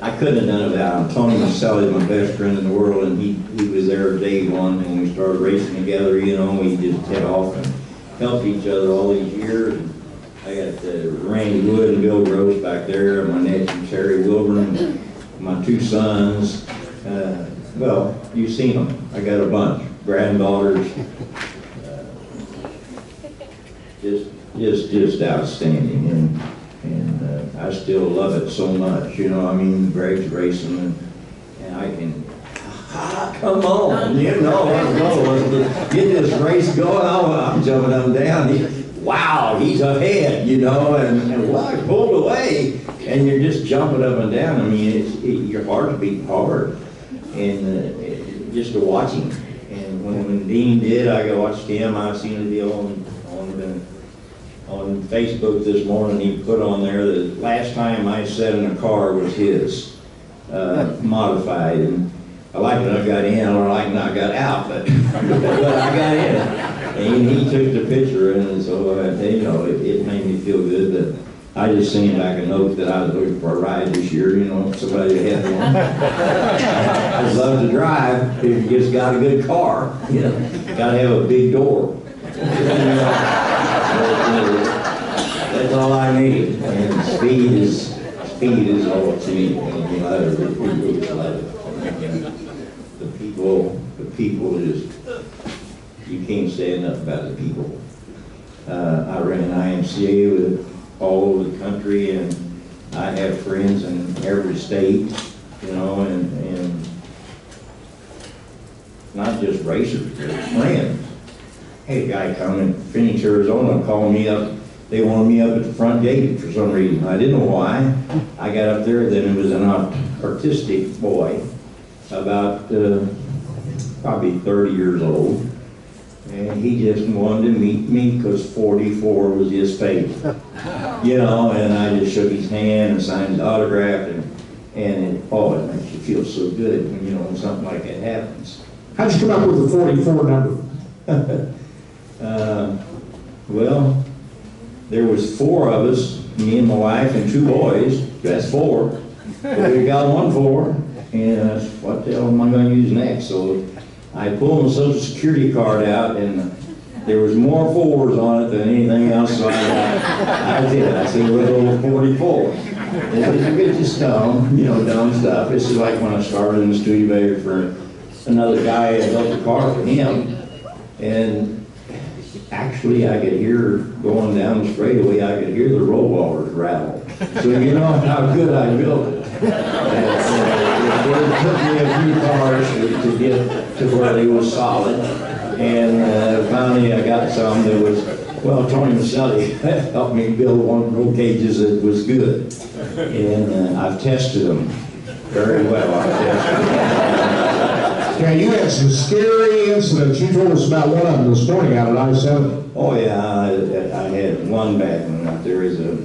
I couldn't have done it without him. Tony Maselli is my best friend in the world, and he was there day one when we started racing together. You know, we just hit off and helped each other all these years. And I got Randy Wood and Bill Gross back there, and my nephew Terry Wilburn, my two sons. Well, you've seen them. I got a bunch. Granddaughters. Just outstanding. And I still love it so much, you know, I mean, Greg's racing and I can, come on, you know, let's get this race going. I'm jumping up and down. Wow, he's ahead, you know, and well, I pulled away, and you're just jumping up and down. I mean, your heart's beating hard, and just to watch him. And when Dean did, I watched him. I seen the deal on Facebook this morning. He put on there the last time I sat in a car was his, modified. And I like when I got in, or I like when I got out, but I got in. And he took the picture, and so, you know, it made me feel good that I just sent back a note that I was looking for a ride this year, you know, somebody had one. I love to drive, if you just got a good car, you know, gotta have a big door. That's all I need, and speed is all it's need, and you know, I really love it. The people is, you can't say enough about the people. I run an IMCA with all over the country, and I have friends in every state, you know, and not just racers, but friends. Hey, a guy come in Phoenix, Arizona, called me up. They wanted me up at the front gate for some reason. I didn't know why. I got up there, then it was an artistic boy, about probably 30 years old. And he just wanted to meet me because 44 was his fate. You know, and I just shook his hand and signed his autograph, and it makes you feel so good when, you know, when something like that happens. How'd you come up with the 44 number? Well, there was 4 of us, me and my wife and 2 boys. That's 4. But we got 1 4, and what the hell am I going to use next? So I pulled my Social Security card out, and there was more 4s on it than anything else, so I did. I said, we're over 44. And it's just dumb, you know, dumb stuff. This is like when I started in the studio for another guy. I built a car for him, and actually I could hear, going down the straightaway, I could hear the roll bars rattle. So you know how good I built it. It took me a few cars to get to where they were solid, and finally I got some that was, well, Tony Maselli helped me build one roll cages that was good, and I've tested them very well. I've tested them. Yeah, you had some scary incidents. You told us about one of them this morning out at I-70. Oh yeah, I had one bad one out there. Is a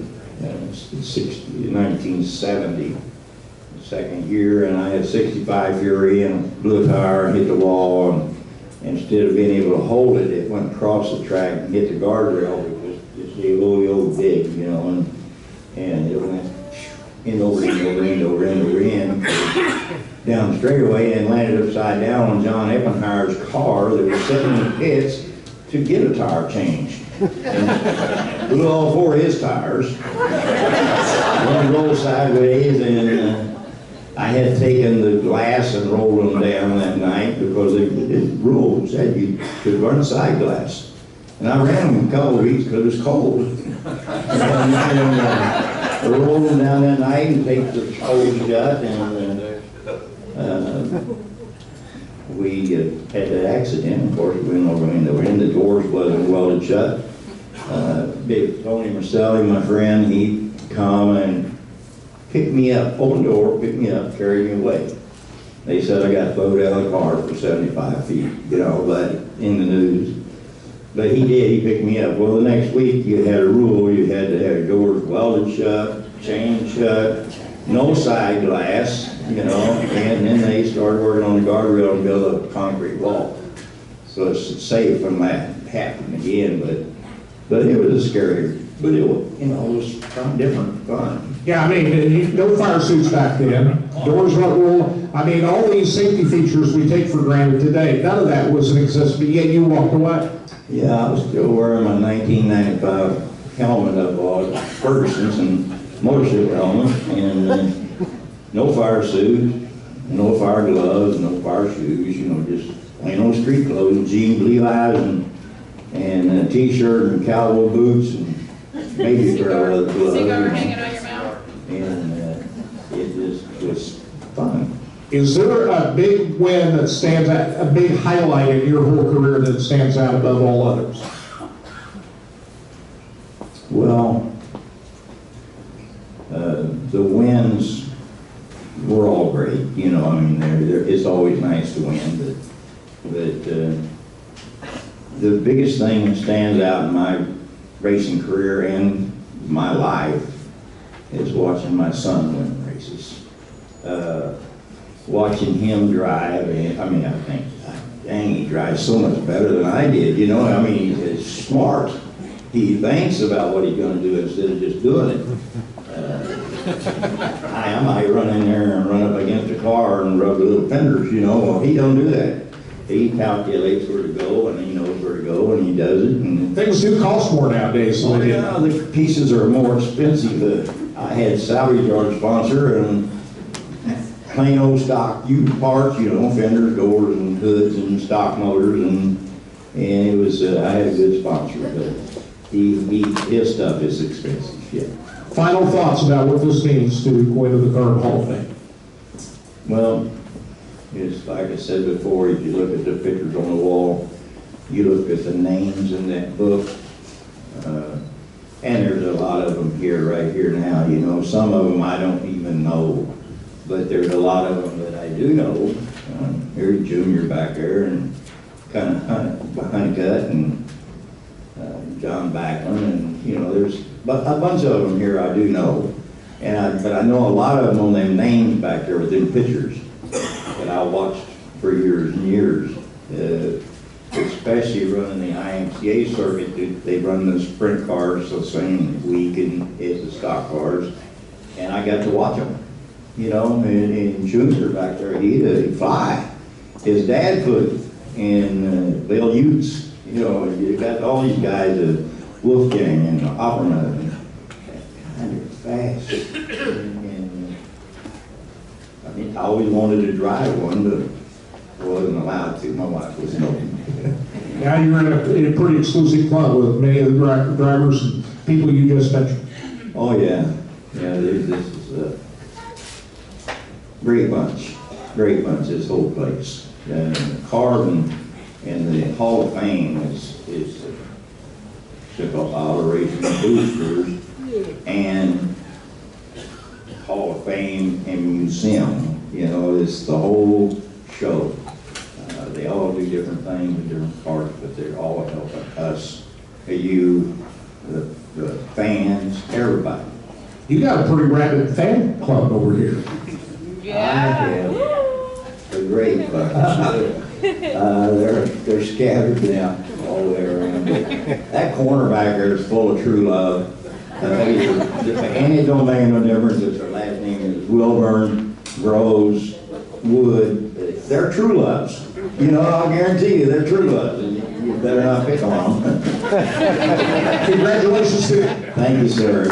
1970. Second year, and I had 65 Fury and blew a tire and hit the wall, and instead of being able to hold it, it went across the track and hit the guardrail. It was just a little big, you know, and it went in down the straightaway and landed upside down on John Eppenheimer's car that was sitting in the pits to get a tire changed. And blew all 4 of his tires. One rolled sideways, and I had taken the glass and rolled them down that night because the rule said you could run a side glass. And I ran them a couple of weeks because it was cold. And I rolled them down that night and taped the hose shut, and we had that accident. Of course, we went over in the doors wasn't welded shut. Big Tony Maselli, my friend, he come and picked me up, opened the door, picked me up, carried me away. They said I got towed out of the car for 75 feet, you know, but in the news. But he did, he picked me up. Well, the next week you had a rule, you had to have your doors welded shut, chained shut, no side glass, you know, and then they started working on the guardrail and build a concrete wall. So it's safe from that happening again, but it was a scary, but it was, you know, it was kind of different fun. Yeah, I mean, no fire suits back then. Doors weren't rolled. I mean, all these safety features we take for granted today, none of that was in existence, but yet you walked away. Yeah, I was still wearing my 1995 helmet I bought at Ferguson's and motorcycle helmet, and no fire suit, no fire gloves, no fire shoes, you know, just plain old street clothes, jeans, Levi's, and a t-shirt and cowboy boots, and maybe a pair of other gloves. Cigar hanging on your mouth? and it just was fun. Is there a big win that stands out, a big highlight in your whole career that stands out above all others? Well, the wins were all great. You know, I mean, it's always nice to win, but the biggest thing that stands out in my racing career and my life is watching my son win races. Watching him drive, I mean, I think, dang, he drives so much better than I did. You know, I mean, he's smart. He thinks about what he's going to do instead of just doing it. I might run in there and run up against a car and rub the little fenders, you know. Well, he don't do that. He calculates where to go, and he knows where to go, and he does it. And things do cost more nowadays. So yeah, the pieces are more expensive. I had salvage yard sponsor and plain old stock used parts, you know, fenders, doors, and hoods, and stock motors, and it was. I had a good sponsor, but his stuff is expensive. Yeah. Final thoughts about what this means to go into the Carb Hall of Fame? Well, it's like I said before, if you look at the pictures on the wall, you look at the names in that book, and there's a lot of them here, right here now, you know. Some of them I don't even know, but there's a lot of them that I do know. Here's Junior back there, and kind of Honeycutt, and John Backlund, and, you know, there's a bunch of them here I do know, but I know a lot of them on them names back there within pictures that I watched for years and years, especially running the IMCA circuit. They run the sprint cars the same week as the stock cars, and I got to watch them, you know. And Junior back there, he'd fly. His dad could, and Bill Utes, you know. You got all these guys, Wolfgang and Opperman, and they're fast. And I mean, I always wanted to drive one, but I wasn't allowed to. My wife was no. Now you're in a pretty exclusive club with many of the drivers and people you just mentioned. Oh yeah, this is a great bunch, this whole place. The Carb and the Hall of Fame is Auto Racing Boosters and Hall of Fame and Museum. You know, it's the whole show. They all do different things in different parts, but they're all helping us, you, the fans, everybody. You got a pretty rabid fan club over here. Yeah. I have a great club. They're scattered now all the way around. That corner back there is full of true love. And it don't make no difference if their last name is Wilburn, Groves, Wood. They're true loves. You know, I'll guarantee you they're true loves. And you better not pick on them. Congratulations to you. Thank you, sir.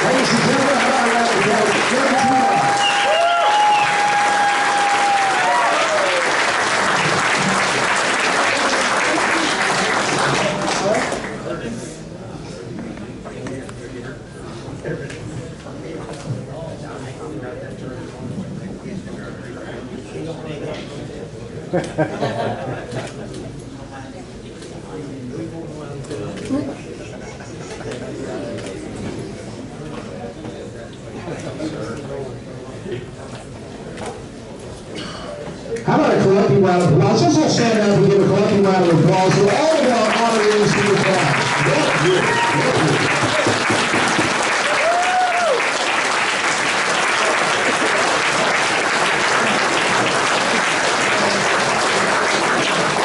Ladies and gentlemen, how about a collective round of applause? Let's all stand up and give a collective round of applause to all of our honorees for the class. Thank you.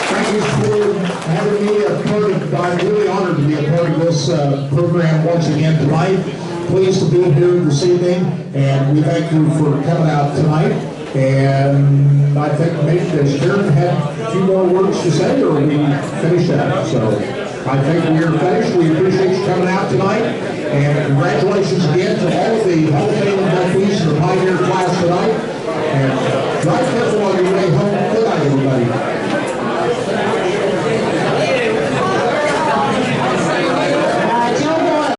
Thank you for having me a part of. I'm really honored to be a part of this program once again tonight. Pleased to be here this evening, and we thank you for coming out tonight. And I think maybe the chairman had a few more words to say, or we finished that. So I think we are finished. We appreciate you coming out tonight. And congratulations again to all of the Hall of Fame inductees in the Pioneer class tonight.